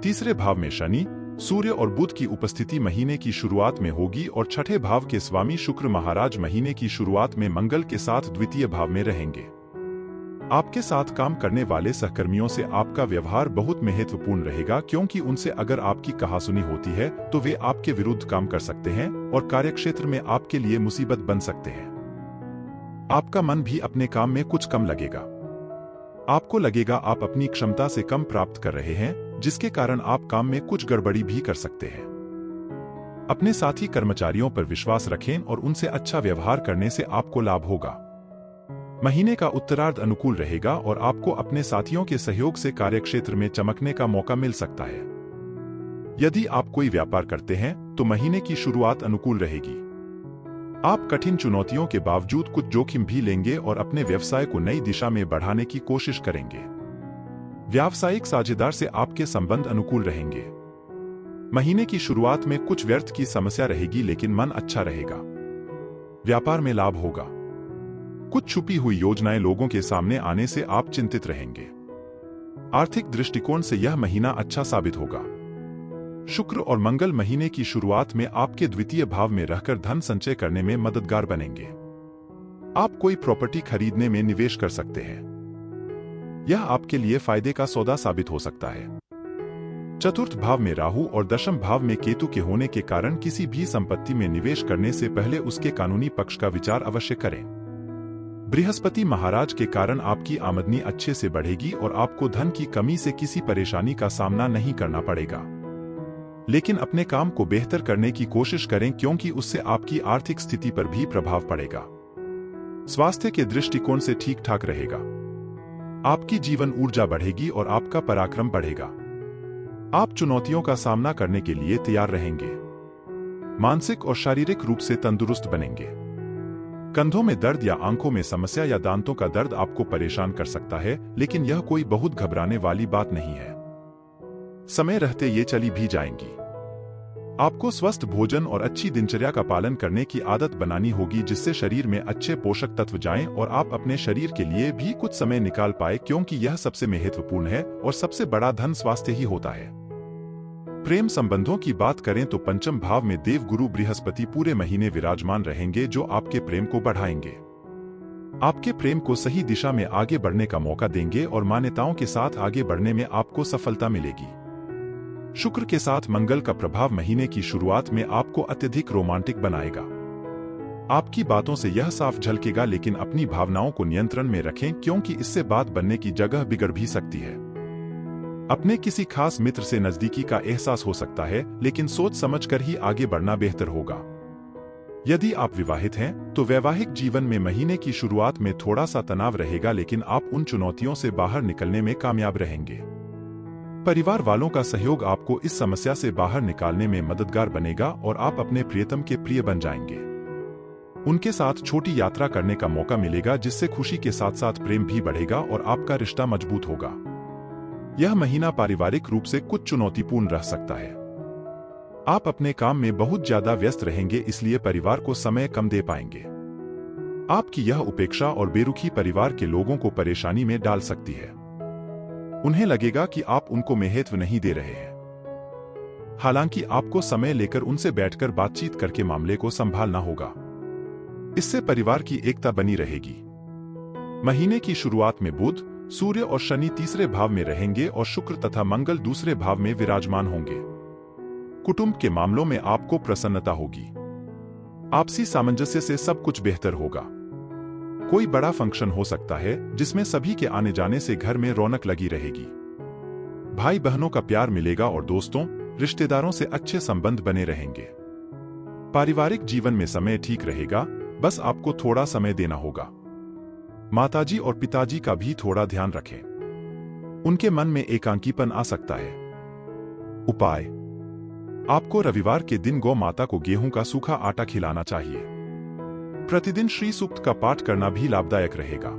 तीसरे भाव में शनि, सूर्य और बुध की उपस्थिति महीने की शुरुआत में होगी और छठे भाव के स्वामी शुक्र महाराज महीने की शुरुआत में मंगल के साथ द्वितीय भाव में रहेंगे। आपके साथ काम करने वाले सहकर्मियों से आपका व्यवहार बहुत महत्वपूर्ण रहेगा, क्योंकि उनसे अगर आपकी कहासुनी होती है तो वे आपके विरुद्ध काम कर सकते हैं और कार्यक्षेत्र में आपके लिए मुसीबत बन सकते हैं। आपका मन भी अपने काम में कुछ कम लगेगा। आपको लगेगा आप अपनी क्षमता से कम प्राप्त कर रहे हैं, जिसके कारण आप काम में कुछ गड़बड़ी भी कर सकते हैं। अपने साथी कर्मचारियों पर विश्वास रखें और उनसे अच्छा व्यवहार करने से आपको लाभ होगा। महीने का उत्तरार्ध अनुकूल रहेगा और आपको अपने साथियों के सहयोग से कार्यक्षेत्र में चमकने का मौका मिल सकता है। यदि आप कोई व्यापार करते हैं तो महीने की शुरुआत अनुकूल रहेगी। आप कठिन चुनौतियों के बावजूद कुछ जोखिम भी लेंगे और अपने व्यवसाय को नई दिशा में बढ़ाने की कोशिश करेंगे। व्यावसायिक साझेदार से आपके संबंध अनुकूल रहेंगे। महीने की शुरुआत में कुछ व्यर्थ की समस्या रहेगी, लेकिन मन अच्छा रहेगा। व्यापार में लाभ होगा। कुछ छुपी हुई योजनाएं लोगों के सामने आने से आप चिंतित रहेंगे। आर्थिक दृष्टिकोण से यह महीना अच्छा साबित होगा। शुक्र और मंगल महीने की शुरुआत में आपके द्वितीय भाव में रहकर धन संचय करने में मददगार बनेंगे। आप कोई प्रॉपर्टी खरीदने में निवेश कर सकते हैं। यह आपके लिए फायदे का सौदा साबित हो सकता है। चतुर्थ भाव में राहु और दशम भाव में केतु के होने के कारण किसी भी संपत्ति में निवेश करने से पहले उसके कानूनी पक्ष का विचार अवश्य करें। बृहस्पति महाराज के कारण आपकी आमदनी अच्छे से बढ़ेगी और आपको धन की कमी से किसी परेशानी का सामना नहीं करना पड़ेगा। लेकिन अपने काम को बेहतर करने की कोशिश करें क्योंकि उससे आपकी आर्थिक स्थिति पर भी प्रभाव पड़ेगा। स्वास्थ्य के दृष्टिकोण से ठीक ठाक रहेगा। आपकी जीवन ऊर्जा बढ़ेगी और आपका पराक्रम बढ़ेगा। आप चुनौतियों का सामना करने के लिए तैयार रहेंगे। मानसिक और शारीरिक रूप से तंदुरुस्त बनेंगे। कंधों में दर्द या आंखों में समस्या या दांतों का दर्द आपको परेशान कर सकता है, लेकिन यह कोई बहुत घबराने वाली बात नहीं है। समय रहते ये चली भी जाएंगी। आपको स्वस्थ भोजन और अच्छी दिनचर्या का पालन करने की आदत बनानी होगी, जिससे शरीर में अच्छे पोषक तत्व जाएं और आप अपने शरीर के लिए भी कुछ समय निकाल पाए, क्योंकि यह सबसे महत्वपूर्ण है और सबसे बड़ा धन स्वास्थ्य ही होता है। प्रेम संबंधों की बात करें तो पंचम भाव में देव गुरु बृहस्पति पूरे महीने विराजमान रहेंगे, जो आपके प्रेम को बढ़ाएंगे। आपके प्रेम को सही दिशा में आगे बढ़ने का मौका देंगे और मान्यताओं के साथ आगे बढ़ने में आपको सफलता मिलेगी। शुक्र के साथ मंगल का प्रभाव महीने की शुरुआत में आपको अत्यधिक रोमांटिक बनाएगा। आपकी बातों से यह साफ झलकेगा, लेकिन अपनी भावनाओं को नियंत्रण में रखें, क्योंकि इससे बात बनने की जगह बिगड़ भी सकती है। अपने किसी खास मित्र से नजदीकी का एहसास हो सकता है, लेकिन सोच समझकर ही आगे बढ़ना बेहतर होगा। यदि आप विवाहित हैं, तो वैवाहिक जीवन में महीने की शुरुआत में थोड़ा सा तनाव रहेगा, लेकिन आप उन चुनौतियों से बाहर निकलने में कामयाब रहेंगे। परिवार वालों का सहयोग आपको इस समस्या से बाहर निकालने में मददगार बनेगा और आप अपने प्रियतम के प्रिय बन जाएंगे। उनके साथ छोटी यात्रा करने का मौका मिलेगा, जिससे खुशी के साथ साथ प्रेम भी बढ़ेगा और आपका रिश्ता मजबूत होगा। यह महीना पारिवारिक रूप से कुछ चुनौतीपूर्ण रह सकता है। आप अपने काम में बहुत ज्यादा व्यस्त रहेंगे, इसलिए परिवार को समय कम दे पाएंगे। आपकी यह उपेक्षा और बेरुखी परिवार के लोगों को परेशानी में डाल सकती है। उन्हें लगेगा कि आप उनको महत्व नहीं दे रहे हैं। हालांकि आपको समय लेकर उनसे बैठकर बातचीत करके मामले को संभालना होगा। इससे परिवार की एकता बनी रहेगी। महीने की शुरुआत में बुध, सूर्य और शनि तीसरे भाव में रहेंगे और शुक्र तथा मंगल दूसरे भाव में विराजमान होंगे। कुटुंब के मामलों में आपको प्रसन्नता होगी। आपसी सामंजस्य से सब कुछ बेहतर होगा। कोई बड़ा फंक्शन हो सकता है, जिसमें सभी के आने जाने से घर में रौनक लगी रहेगी। भाई बहनों का प्यार मिलेगा और दोस्तों, रिश्तेदारों से अच्छे संबंध बने रहेंगे। पारिवारिक जीवन में समय ठीक रहेगा, बस आपको थोड़ा समय देना होगा। माताजी और पिताजी का भी थोड़ा ध्यान रखें। उनके मन में एकांकीपन आ सकता है। उपाय: आपको रविवार के दिन गौ माता को गेहूं का सूखा आटा खिलाना चाहिए। प्रतिदिन श्री सूक्त का पाठ करना भी लाभदायक रहेगा।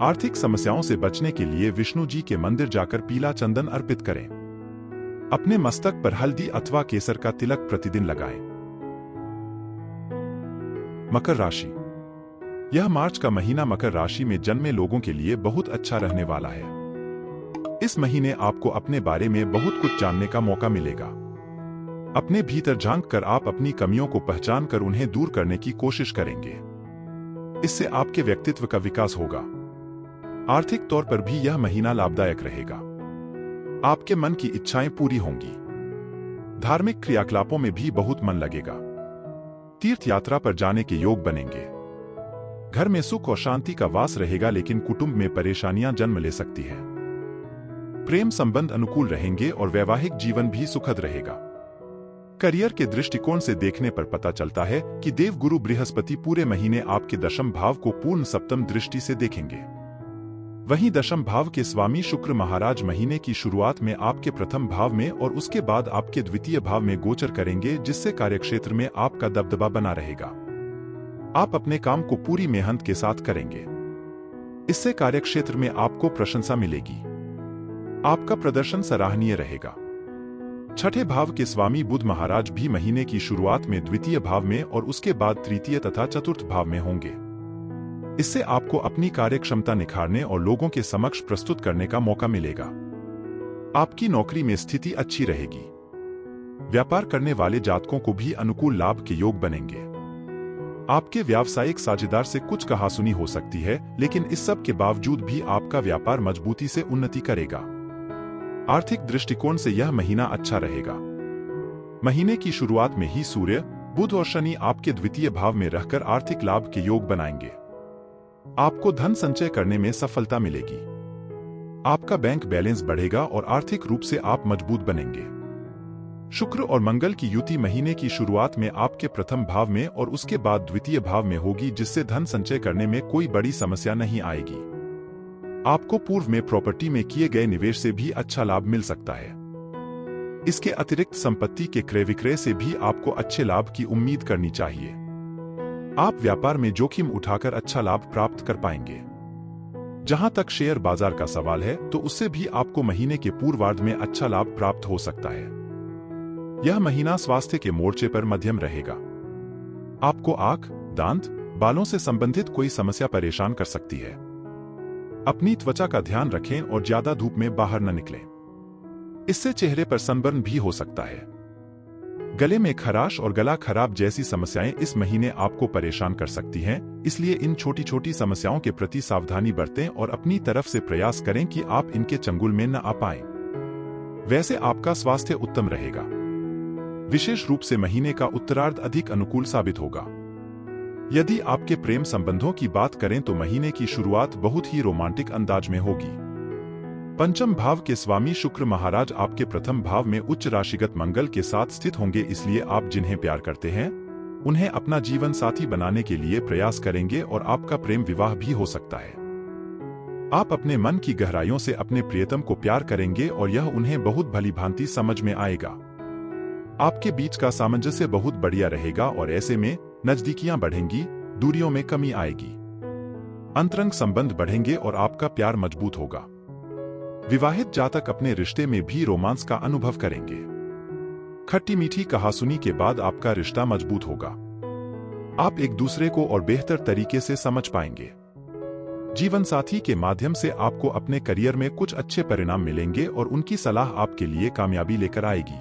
आर्थिक समस्याओं से बचने के लिए विष्णु जी के मंदिर जाकर पीला चंदन अर्पित करें। अपने मस्तक पर हल्दी अथवा केसर का तिलक प्रतिदिन लगाएं। मकर राशि। यह मार्च का महीना मकर राशि में जन्मे लोगों के लिए बहुत अच्छा रहने वाला है। इस महीने आपको अपने बारे में बहुत कुछ जानने का मौका मिलेगा। अपने भीतर झांककर आप अपनी कमियों को पहचान कर उन्हें दूर करने की कोशिश करेंगे। इससे आपके व्यक्तित्व का विकास होगा। आर्थिक तौर पर भी यह महीना लाभदायक रहेगा। आपके मन की इच्छाएं पूरी होंगी। धार्मिक क्रियाकलापों में भी बहुत मन लगेगा। तीर्थ यात्रा पर जाने के योग बनेंगे। घर में सुख और शांति का वास रहेगा, लेकिन कुटुंब में परेशानियां जन्म ले सकती है। प्रेम संबंध अनुकूल रहेंगे और वैवाहिक जीवन भी सुखद रहेगा। करियर के दृष्टिकोण से देखने पर पता चलता है कि देव गुरु बृहस्पति पूरे महीने आपके दशम भाव को पूर्ण सप्तम दृष्टि से देखेंगे। वहीं दशम भाव के स्वामी शुक्र महाराज महीने की शुरुआत में आपके प्रथम भाव में और उसके बाद आपके द्वितीय भाव में गोचर करेंगे, जिससे कार्यक्षेत्र में आपका दबदबा बना रहेगा। आप अपने काम को पूरी मेहनत के साथ करेंगे। इससे कार्यक्षेत्र में आपको प्रशंसा मिलेगी। आपका प्रदर्शन सराहनीय रहेगा। छठे भाव के स्वामी बुध महाराज भी महीने की शुरुआत में द्वितीय भाव में और उसके बाद तृतीय तथा चतुर्थ भाव में होंगे। इससे आपको अपनी कार्यक्षमता निखारने और लोगों के समक्ष प्रस्तुत करने का मौका मिलेगा। आपकी नौकरी में स्थिति अच्छी रहेगी। व्यापार करने वाले जातकों को भी अनुकूल लाभ के योग बनेंगे। आपके व्यावसायिक साझेदार से कुछ कहासुनी हो सकती है, लेकिन इस सब के बावजूद भी आपका व्यापार मजबूती से उन्नति करेगा। आर्थिक दृष्टिकोण से यह महीना अच्छा रहेगा। महीने की शुरुआत में ही सूर्य, बुध और शनि आपके द्वितीय भाव में रहकर आर्थिक लाभ के योग बनाएंगे। आपको धन संचय करने में सफलता मिलेगी। आपका बैंक बैलेंस बढ़ेगा और आर्थिक रूप से आप मजबूत बनेंगे। शुक्र और मंगल की युति महीने की शुरुआत में आपके प्रथम भाव में और उसके बाद द्वितीय भाव में होगी, जिससे धन संचय करने में कोई बड़ी समस्या नहीं आएगी। आपको पूर्व में प्रॉपर्टी में किए गए निवेश से भी अच्छा लाभ मिल सकता है। इसके अतिरिक्त संपत्ति के क्रय विक्रय से भी आपको अच्छे लाभ की उम्मीद करनी चाहिए। आप व्यापार में जोखिम उठाकर अच्छा लाभ प्राप्त कर पाएंगे। जहां तक शेयर बाजार का सवाल है, तो उससे भी आपको महीने के पूर्वार्ध में अच्छा लाभ प्राप्त हो सकता है। यह महीना स्वास्थ्य के मोर्चे पर मध्यम रहेगा। आपको आंख, दांत, बालों से संबंधित कोई समस्या परेशान कर सकती है। अपनी त्वचा का ध्यान रखें और ज्यादा धूप में बाहर न निकलें। इससे चेहरे पर सनबर्न भी हो सकता है। गले में खराश और गला खराब जैसी समस्याएं इस महीने आपको परेशान कर सकती हैं, इसलिए इन छोटी छोटी समस्याओं के प्रति सावधानी बरतें और अपनी तरफ से प्रयास करें कि आप इनके चंगुल में न आ पाएं। वैसे आपका स्वास्थ्य उत्तम रहेगा। विशेष रूप से महीने का उत्तरार्ध अधिक अनुकूल साबित होगा। यदि आपके प्रेम संबंधों की बात करें तो महीने की शुरुआत बहुत ही रोमांटिक अंदाज में होगी। पंचम भाव के स्वामी शुक्र महाराज आपके प्रथम भाव में उच्च राशिगत मंगल के साथ स्थित होंगे, इसलिए आप जिन्हें प्यार करते हैं उन्हें अपना जीवन साथी बनाने के लिए प्रयास करेंगे और आपका प्रेम विवाह भी हो सकता है। आप अपने मन की गहराइयों से अपने प्रियतम को प्यार करेंगे और यह उन्हें बहुत भलीभांति समझ में आएगा। आपके बीच का सामंजस्य बहुत बढ़िया रहेगा और ऐसे में नजदीकियां बढ़ेंगी, दूरियों में कमी आएगी। अंतरंग संबंध बढ़ेंगे और आपका प्यार मजबूत होगा। विवाहित जातक अपने रिश्ते में भी रोमांस का अनुभव करेंगे। खट्टी मीठी कहासुनी के बाद आपका रिश्ता मजबूत होगा। आप एक दूसरे को और बेहतर तरीके से समझ पाएंगे। जीवन साथी के माध्यम से आपको अपने करियर में कुछ अच्छे परिणाम मिलेंगे और उनकी सलाह आपके लिए कामयाबी लेकर आएगी।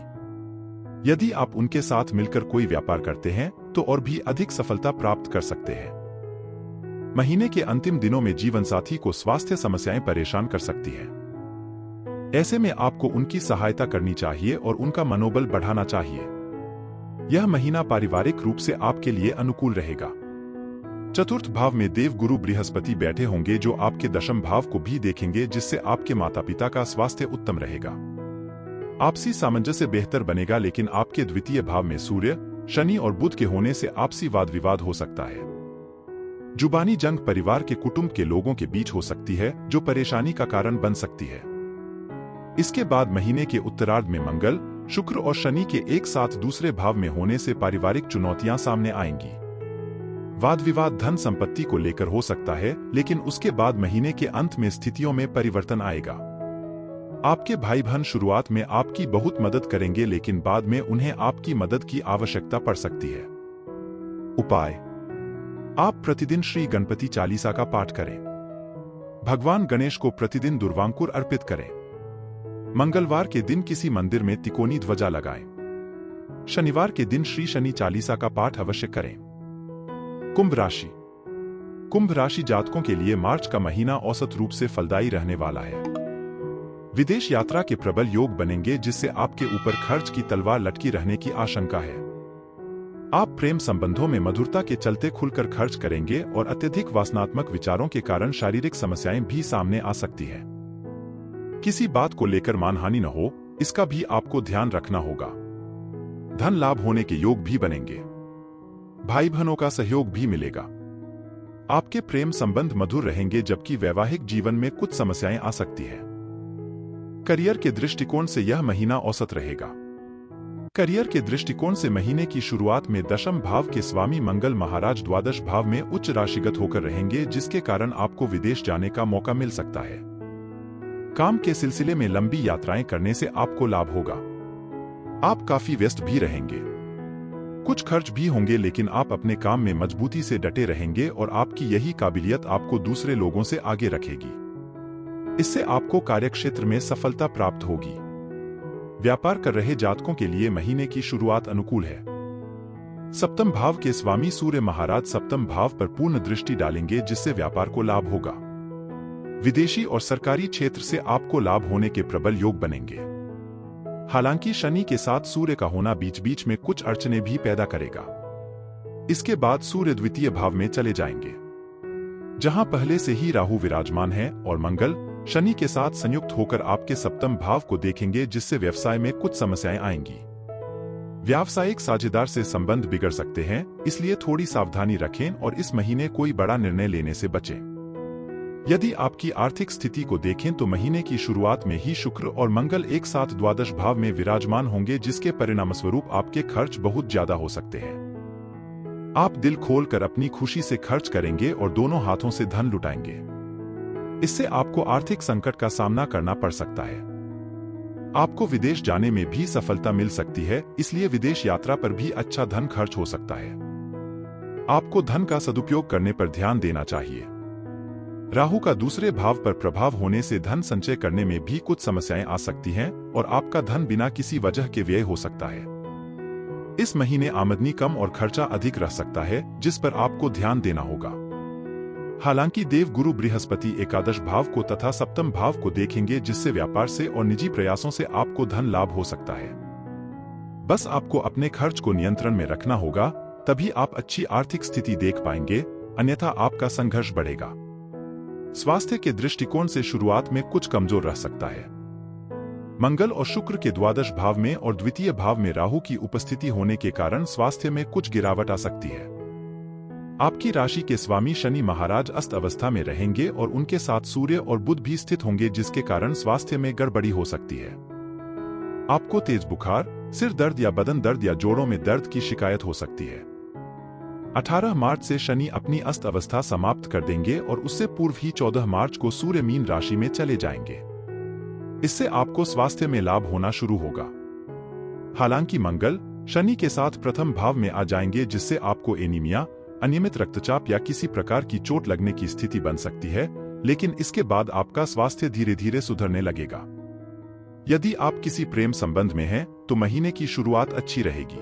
यदि आप उनके साथ मिलकर कोई व्यापार करते हैं तो और भी अधिक सफलता प्राप्त कर सकते हैं। महीने के अंतिम दिनों में जीवन साथी को स्वास्थ्य समस्याएं परेशान कर सकती हैं। ऐसे में आपको उनकी सहायता करनी चाहिए और उनका मनोबल बढ़ाना चाहिए। यह महीना पारिवारिक रूप से आपके लिए अनुकूल रहेगा। चतुर्थ भाव में देव गुरु बृहस्पति बैठे होंगे, जो आपके दशम भाव को भी देखेंगे, जिससे आपके माता पिता का स्वास्थ्य उत्तम रहेगा। आपसी सामंजस्य बेहतर बनेगा, लेकिन आपके द्वितीय भाव में सूर्य, शनि और बुध के होने से आपसी वाद विवाद हो सकता है। जुबानी जंग परिवार के कुटुंब के लोगों के बीच हो सकती है, जो परेशानी का कारण बन सकती है। इसके बाद महीने के उत्तरार्ध में मंगल, शुक्र और शनि के एक साथ दूसरे भाव में होने से पारिवारिक चुनौतियां सामने आएंगी। वाद विवाद धन संपत्ति को लेकर हो सकता है, लेकिन उसके बाद महीने के अंत में स्थितियों में परिवर्तन आएगा। आपके भाई बहन शुरुआत में आपकी बहुत मदद करेंगे, लेकिन बाद में उन्हें आपकी मदद की आवश्यकता पड़ सकती है। उपाय: आप प्रतिदिन श्री गणपति चालीसा का पाठ करें। भगवान गणेश को प्रतिदिन दुर्वांकुर अर्पित करें। मंगलवार के दिन किसी मंदिर में तिकोनी ध्वजा लगाएं। शनिवार के दिन श्री शनि चालीसा का पाठ अवश्य करें। कुंभ राशि। कुंभ राशि जातकों के लिए मार्च का महीना औसत रूप से फलदायी रहने वाला है। विदेश यात्रा के प्रबल योग बनेंगे, जिससे आपके ऊपर खर्च की तलवार लटकी रहने की आशंका है। आप प्रेम संबंधों में मधुरता के चलते खुलकर खर्च करेंगे और अत्यधिक वासनात्मक विचारों के कारण शारीरिक समस्याएं भी सामने आ सकती हैं। किसी बात को लेकर मानहानि न हो, इसका भी आपको ध्यान रखना होगा। धन लाभ होने के योग भी बनेंगे। भाई बहनों का सहयोग भी मिलेगा। आपके प्रेम संबंध मधुर रहेंगे, जबकि वैवाहिक जीवन में कुछ समस्याएं आ सकती हैं। करियर के दृष्टिकोण से यह महीना औसत रहेगा। करियर के दृष्टिकोण से महीने की शुरुआत में दशम भाव के स्वामी मंगल महाराज द्वादश भाव में उच्च राशिगत होकर रहेंगे, जिसके कारण आपको विदेश जाने का मौका मिल सकता है। काम के सिलसिले में लंबी यात्राएं करने से आपको लाभ होगा। आप काफी व्यस्त भी रहेंगे। कुछ खर्च भी होंगे, लेकिन आप अपने काम में मजबूती से डटे रहेंगे और आपकी यही काबिलियत आपको दूसरे लोगों से आगे रखेगी। इससे आपको कार्यक्षेत्र में सफलता प्राप्त होगी। व्यापार कर रहे जातकों के लिए महीने की शुरुआत अनुकूल है। सप्तम भाव के स्वामी सूर्य महाराज सप्तम भाव पर पूर्ण दृष्टि डालेंगे, जिससे व्यापार को लाभ होगा। विदेशी और सरकारी क्षेत्र से आपको लाभ होने के प्रबल योग बनेंगे। हालांकि शनि के साथ सूर्य का होना बीच बीच में कुछ अड़चने भी पैदा करेगा। इसके बाद सूर्य द्वितीय भाव में चले जाएंगे। जहां पहले से ही राहु विराजमान है और मंगल शनि के साथ संयुक्त होकर आपके सप्तम भाव को देखेंगे, जिससे व्यवसाय में कुछ समस्याएं आएंगी। व्यावसायिक साझेदार से संबंध बिगड़ सकते हैं, इसलिए थोड़ी सावधानी रखें और इस महीने कोई बड़ा निर्णय लेने से बचें। यदि आपकी आर्थिक स्थिति को देखें तो महीने की शुरुआत में ही शुक्र और मंगल एक साथ द्वादश भाव में विराजमान होंगे, जिसके परिणामस्वरूप आपके खर्च बहुत ज्यादा हो सकते हैं। आप दिल खोलकर अपनी खुशी से खर्च करेंगे और दोनों हाथों से धन लुटाएंगे। इससे आपको आर्थिक संकट का सामना करना पड़ सकता है। आपको विदेश जाने में भी सफलता मिल सकती है, इसलिए विदेश यात्रा पर भी अच्छा धन खर्च हो सकता है। आपको धन का सदुपयोग करने पर ध्यान देना चाहिए। राहु का दूसरे भाव पर प्रभाव होने से धन संचय करने में भी कुछ समस्याएं आ सकती हैं और आपका धन बिना किसी वजह के व्यय हो सकता है। इस महीने आमदनी कम और खर्चा अधिक रह सकता है, जिस पर आपको ध्यान देना होगा। हालांकि देव गुरु बृहस्पति एकादश भाव को तथा सप्तम भाव को देखेंगे, जिससे व्यापार से और निजी प्रयासों से आपको धन लाभ हो सकता है। बस आपको अपने खर्च को नियंत्रण में रखना होगा, तभी आप अच्छी आर्थिक स्थिति देख पाएंगे, अन्यथा आपका संघर्ष बढ़ेगा। स्वास्थ्य के दृष्टिकोण से शुरुआत में कुछ कमजोर रह सकता है। मंगल और शुक्र के द्वादश भाव में और द्वितीय भाव में राहु की उपस्थिति होने के कारण स्वास्थ्य में कुछ गिरावट आ सकती है। आपकी राशि के स्वामी शनि महाराज अस्त अवस्था में रहेंगे और उनके साथ सूर्य और बुध भी स्थित होंगे, जिसके कारण स्वास्थ्य में गड़बड़ी हो सकती है। आपको तेज बुखार, सिर दर्द या बदन दर्द या जोड़ों में दर्द की शिकायत हो सकती है। 18 मार्च से शनि अपनी अस्त अवस्था समाप्त कर देंगे और उससे पूर्व ही 14 मार्च को सूर्य मीन राशि में चले जाएंगे। इससे आपको स्वास्थ्य में लाभ होना शुरू होगा। हालांकि मंगल शनि के साथ प्रथम भाव में आ जाएंगे, जिससे आपको एनीमिया, अनियमित रक्तचाप या किसी प्रकार की चोट लगने की स्थिति बन सकती है, लेकिन इसके बाद आपका स्वास्थ्य धीरे धीरे सुधरने लगेगा। यदि आप किसी प्रेम संबंध में हैं, तो महीने की शुरुआत अच्छी रहेगी।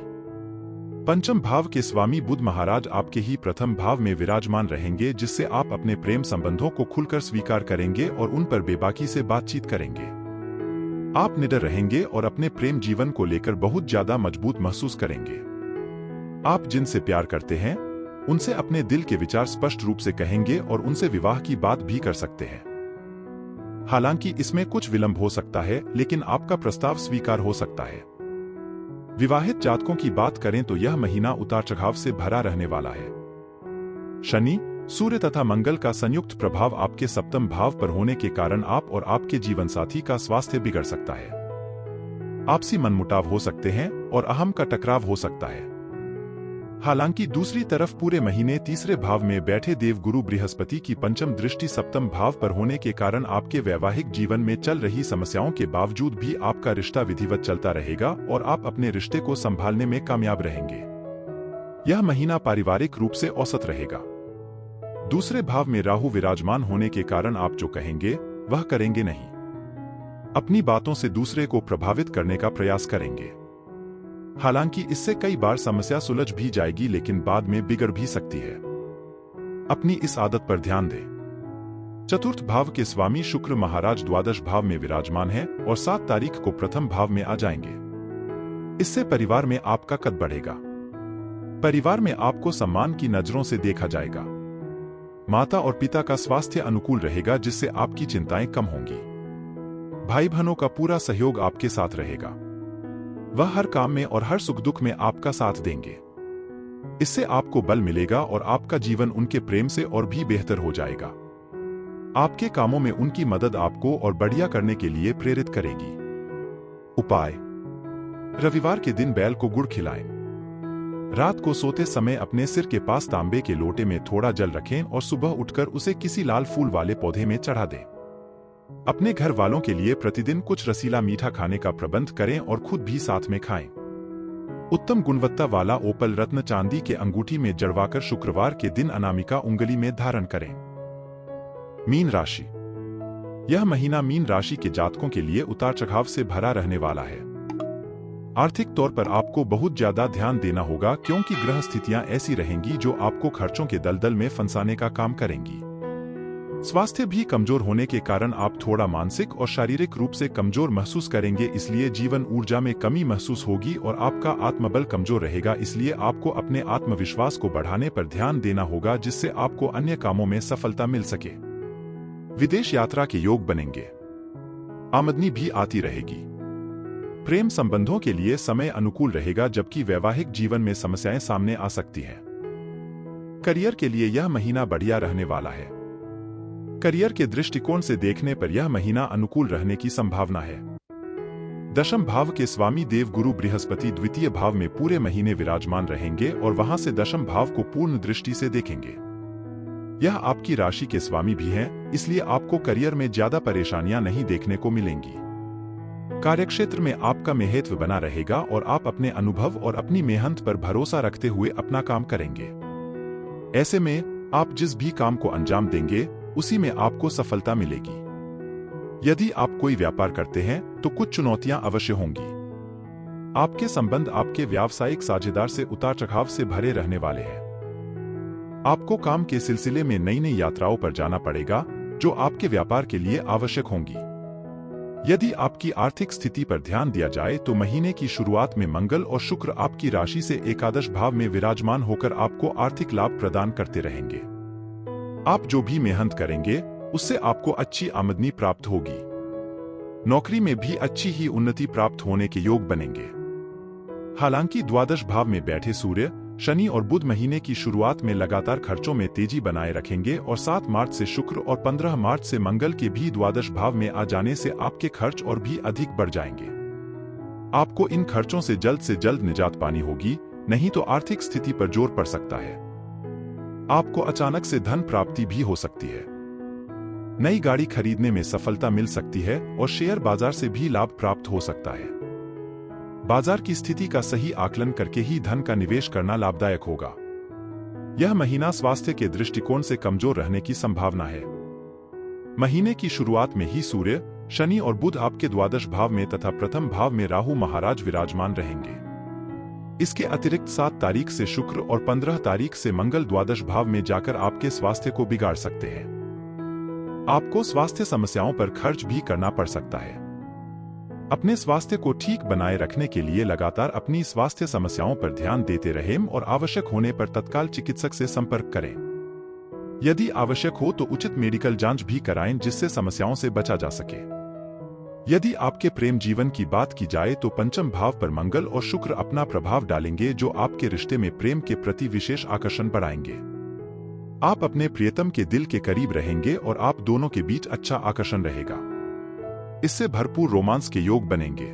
पंचम भाव के स्वामी बुध महाराज आपके ही प्रथम भाव में विराजमान रहेंगे, जिससे आप अपने प्रेम संबंधों को खुलकर स्वीकार करेंगे और उन पर बेबाकी से बातचीत करेंगे। आप निडर रहेंगे और अपने प्रेम जीवन को लेकर बहुत ज्यादा मजबूत महसूस करेंगे। आप जिनसे प्यार करते हैं, उनसे अपने दिल के विचार स्पष्ट रूप से कहेंगे और उनसे विवाह की बात भी कर सकते हैं। हालांकि इसमें कुछ विलंब हो सकता है, लेकिन आपका प्रस्ताव स्वीकार हो सकता है। विवाहित जातकों की बात करें तो यह महीना उतार चढ़ाव से भरा रहने वाला है। शनि, सूर्य तथा मंगल का संयुक्त प्रभाव आपके सप्तम भाव पर होने के कारण आप और आपके जीवन साथी का स्वास्थ्य बिगड़ सकता है। आपसी मनमुटाव हो सकते हैं और अहम का टकराव हो सकता है। हालांकि दूसरी तरफ पूरे महीने तीसरे भाव में बैठे देव गुरु बृहस्पति की पंचम दृष्टि सप्तम भाव पर होने के कारण आपके वैवाहिक जीवन में चल रही समस्याओं के बावजूद भी आपका रिश्ता विधिवत चलता रहेगा और आप अपने रिश्ते को संभालने में कामयाब रहेंगे। यह महीना पारिवारिक रूप से औसत रहेगा। दूसरे भाव में राहु विराजमान होने के कारण आप जो कहेंगे वह करेंगे नहीं। अपनी बातों से दूसरे को प्रभावित करने का प्रयास करेंगे। हालांकि इससे कई बार समस्या सुलझ भी जाएगी, लेकिन बाद में बिगड़ भी सकती है। अपनी इस आदत पर ध्यान दें। चतुर्थ भाव के स्वामी शुक्र महाराज द्वादश भाव में विराजमान हैं और 7 तारीख को प्रथम भाव में आ जाएंगे। इससे परिवार में आपका कद बढ़ेगा। परिवार में आपको सम्मान की नजरों से देखा जाएगा। माता और पिता का स्वास्थ्य अनुकूल रहेगा, जिससे आपकी चिंताएं कम होंगी। भाई बहनों का पूरा सहयोग आपके साथ रहेगा। वह हर काम में और हर सुख दुख में आपका साथ देंगे। इससे आपको बल मिलेगा और आपका जीवन उनके प्रेम से और भी बेहतर हो जाएगा। आपके कामों में उनकी मदद आपको और बढ़िया करने के लिए प्रेरित करेगी। उपाय: रविवार के दिन बैल को गुड़ खिलाएं। रात को सोते समय अपने सिर के पास तांबे के लोटे में थोड़ा जल रखें और सुबह उठकर उसे किसी लाल फूल वाले पौधे में चढ़ा दें। अपने घर वालों के लिए प्रतिदिन कुछ रसीला मीठा खाने का प्रबंध करें और खुद भी साथ में खाएं। उत्तम गुणवत्ता वाला ओपल रत्न चांदी के अंगूठी में जड़वाकर शुक्रवार के दिन अनामिका उंगली में धारण करें। मीन राशि: यह महीना मीन राशि के जातकों के लिए उतार चढ़ाव से भरा रहने वाला है। आर्थिक तौर पर आपको बहुत ज्यादा ध्यान देना होगा, क्योंकि ग्रह स्थितियां ऐसी रहेंगी जो आपको खर्चों के दलदल में फंसाने का काम करेंगी। स्वास्थ्य भी कमजोर होने के कारण आप थोड़ा मानसिक और शारीरिक रूप से कमजोर महसूस करेंगे, इसलिए जीवन ऊर्जा में कमी महसूस होगी और आपका आत्मबल कमजोर रहेगा। इसलिए आपको अपने आत्मविश्वास को बढ़ाने पर ध्यान देना होगा, जिससे आपको अन्य कामों में सफलता मिल सके। विदेश यात्रा के योग बनेंगे। आमदनी भी आती रहेगी। प्रेम संबंधों के लिए समय अनुकूल रहेगा, जबकि वैवाहिक जीवन में समस्याएं सामने आ सकती हैं। करियर के लिए यह महीना बढ़िया रहने वाला है। करियर के दृष्टिकोण से देखने पर यह महीना अनुकूल रहने की संभावना है। दशम भाव के स्वामी देव गुरु बृहस्पति द्वितीय भाव में पूरे महीने विराजमान रहेंगे और वहां से दशम भाव को पूर्ण दृष्टि से देखेंगे। यह आपकी राशि के स्वामी भी हैं, इसलिए आपको करियर में ज्यादा परेशानियां नहीं देखने को मिलेंगी। कार्यक्षेत्र में आपका महत्व बना रहेगा और आप अपने अनुभव और अपनी मेहनत पर भरोसा रखते हुए अपना काम करेंगे। ऐसे में आप जिस भी काम को अंजाम देंगे उसी में आपको सफलता मिलेगी। यदि आप कोई व्यापार करते हैं तो कुछ चुनौतियां अवश्य होंगी। आपके संबंध आपके व्यावसायिक साझेदार से उतार चढ़ाव से भरे रहने वाले हैं। आपको काम के सिलसिले में नई नई यात्राओं पर जाना पड़ेगा, जो आपके व्यापार के लिए आवश्यक होंगी। यदि आपकी आर्थिक स्थिति पर ध्यान दिया जाए तो महीने की शुरुआत में मंगल और शुक्र आपकी राशि से एकादश भाव में विराजमान होकर आपको आर्थिक लाभ प्रदान करते रहेंगे। आप जो भी मेहनत करेंगे उससे आपको अच्छी आमदनी प्राप्त होगी। नौकरी में भी अच्छी ही उन्नति प्राप्त होने के योग बनेंगे। हालांकि द्वादश भाव में बैठे सूर्य, शनि और बुध महीने की शुरुआत में लगातार खर्चों में तेजी बनाए रखेंगे और 7 मार्च से शुक्र और 15 मार्च से मंगल के भी द्वादश भाव में आ जाने से आपके खर्च और भी अधिक बढ़ जाएंगे। आपको इन खर्चों से जल्द निजात पानी होगी, नहीं तो आर्थिक स्थिति पर जोर पड़ सकता है। आपको अचानक से धन प्राप्ति भी हो सकती है। नई गाड़ी खरीदने में सफलता मिल सकती है और शेयर बाजार से भी लाभ प्राप्त हो सकता है। बाजार की स्थिति का सही आकलन करके ही धन का निवेश करना लाभदायक होगा। यह महीना स्वास्थ्य के दृष्टिकोण से कमजोर रहने की संभावना है। महीने की शुरुआत में ही सूर्य, शनि और बुध आपके द्वादश भाव में तथा प्रथम भाव में राहु महाराज विराजमान रहेंगे। इसके अतिरिक्त 7 तारीख से शुक्र और 15 तारीख से मंगल द्वादश भाव में जाकर आपके स्वास्थ्य को बिगाड़ सकते हैं। आपको स्वास्थ्य समस्याओं पर खर्च भी करना पड़ सकता है। अपने स्वास्थ्य को ठीक बनाए रखने के लिए लगातार अपनी स्वास्थ्य समस्याओं पर ध्यान देते रहें और आवश्यक होने पर तत्काल चिकित्सक से संपर्क करें। यदि आवश्यक हो तो उचित मेडिकल जांच भी कराएं, जिससे समस्याओं से बचा जा सके। यदि आपके प्रेम जीवन की बात की जाए तो पंचम भाव पर मंगल और शुक्र अपना प्रभाव डालेंगे, जो आपके रिश्ते में प्रेम के प्रति विशेष आकर्षण बढ़ाएंगे। आप अपने प्रियतम के दिल के करीब रहेंगे और आप दोनों के बीच अच्छा आकर्षण रहेगा। इससे भरपूर रोमांस के योग बनेंगे।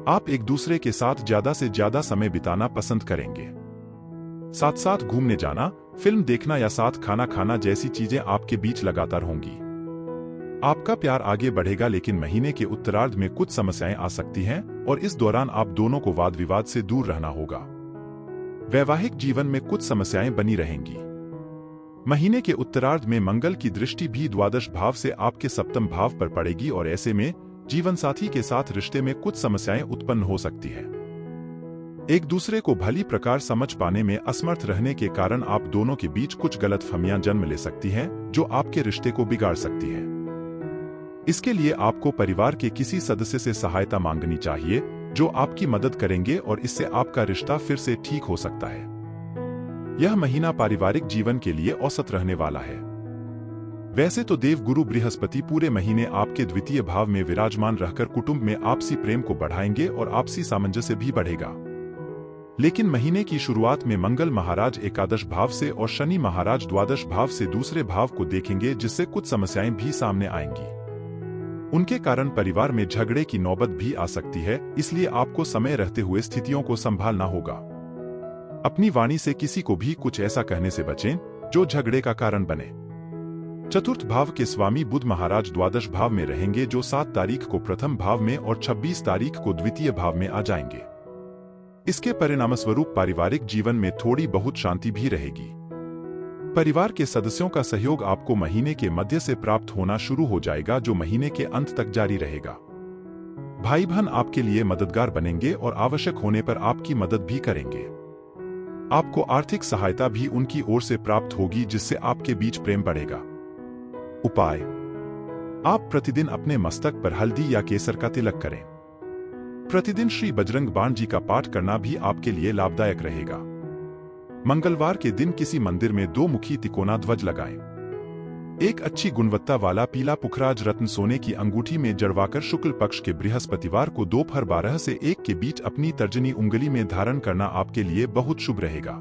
आप एक दूसरे के साथ ज्यादा से ज्यादा समय बिताना पसंद करेंगे। साथ साथ घूमने जाना, फिल्म देखना या साथ खाना खाना जैसी चीजें आपके बीच लगातार होंगी। आपका प्यार आगे बढ़ेगा, लेकिन महीने के उत्तरार्ध में कुछ समस्याएं आ सकती हैं और इस दौरान आप दोनों को वाद विवाद से दूर रहना होगा। वैवाहिक जीवन में कुछ समस्याएं बनी रहेंगी। महीने के उत्तरार्ध में मंगल की दृष्टि भी द्वादश भाव से आपके सप्तम भाव पर पड़ेगी और ऐसे में जीवन साथी के साथ रिश्ते में कुछ समस्याएं उत्पन्न हो सकती है। एक दूसरे को भली प्रकार समझ पाने में असमर्थ रहने के कारण आप दोनों के बीच कुछ गलतफहमियां जन्म ले सकती हैं, जो आपके रिश्ते को बिगाड़ सकती है। इसके लिए आपको परिवार के किसी सदस्य से सहायता मांगनी चाहिए, जो आपकी मदद करेंगे और इससे आपका रिश्ता फिर से ठीक हो सकता है। यह महीना पारिवारिक जीवन के लिए औसत रहने वाला है। वैसे तो देव गुरु बृहस्पति पूरे महीने आपके द्वितीय भाव में विराजमान रहकर कुटुंब में आपसी प्रेम को बढ़ाएंगे और आपसी सामंजस्य भी बढ़ेगा। लेकिन महीने की शुरुआत में मंगल महाराज एकादश भाव से और शनि महाराज द्वादश भाव से दूसरे भाव को देखेंगे, जिससे कुछ समस्याएं भी सामने आएंगी। उनके कारण परिवार में झगड़े की नौबत भी आ सकती है, इसलिए आपको समय रहते हुए स्थितियों को संभालना होगा। अपनी वाणी से किसी को भी कुछ ऐसा कहने से बचें जो झगड़े का कारण बने। चतुर्थ भाव के स्वामी बुध महाराज द्वादश भाव में रहेंगे, जो 7 तारीख को प्रथम भाव में और 26 तारीख को द्वितीय भाव में आ जाएंगे। इसके परिणामस्वरूप पारिवारिक जीवन में थोड़ी बहुत शांति भी रहेगी। परिवार के सदस्यों का सहयोग आपको महीने के मध्य से प्राप्त होना शुरू हो जाएगा, जो महीने के अंत तक जारी रहेगा। भाई बहन आपके लिए मददगार बनेंगे और आवश्यक होने पर आपकी मदद भी करेंगे। आपको आर्थिक सहायता भी उनकी ओर से प्राप्त होगी, जिससे आपके बीच प्रेम बढ़ेगा। उपाय। आप प्रतिदिन अपने मस्तक पर हल्दी या केसर का तिलक करें। प्रतिदिन श्री बजरंग बाण जी का पाठ करना भी आपके लिए लाभदायक रहेगा। मंगलवार के दिन किसी मंदिर में 2 मुखी तिकोना ध्वज लगाएं। एक अच्छी गुणवत्ता वाला पीला पुखराज रत्न सोने की अंगूठी में जड़वाकर शुक्ल पक्ष के बृहस्पतिवार को दोपहर 12 से 1 के बीच अपनी तर्जनी उंगली में धारण करना आपके लिए बहुत शुभ रहेगा।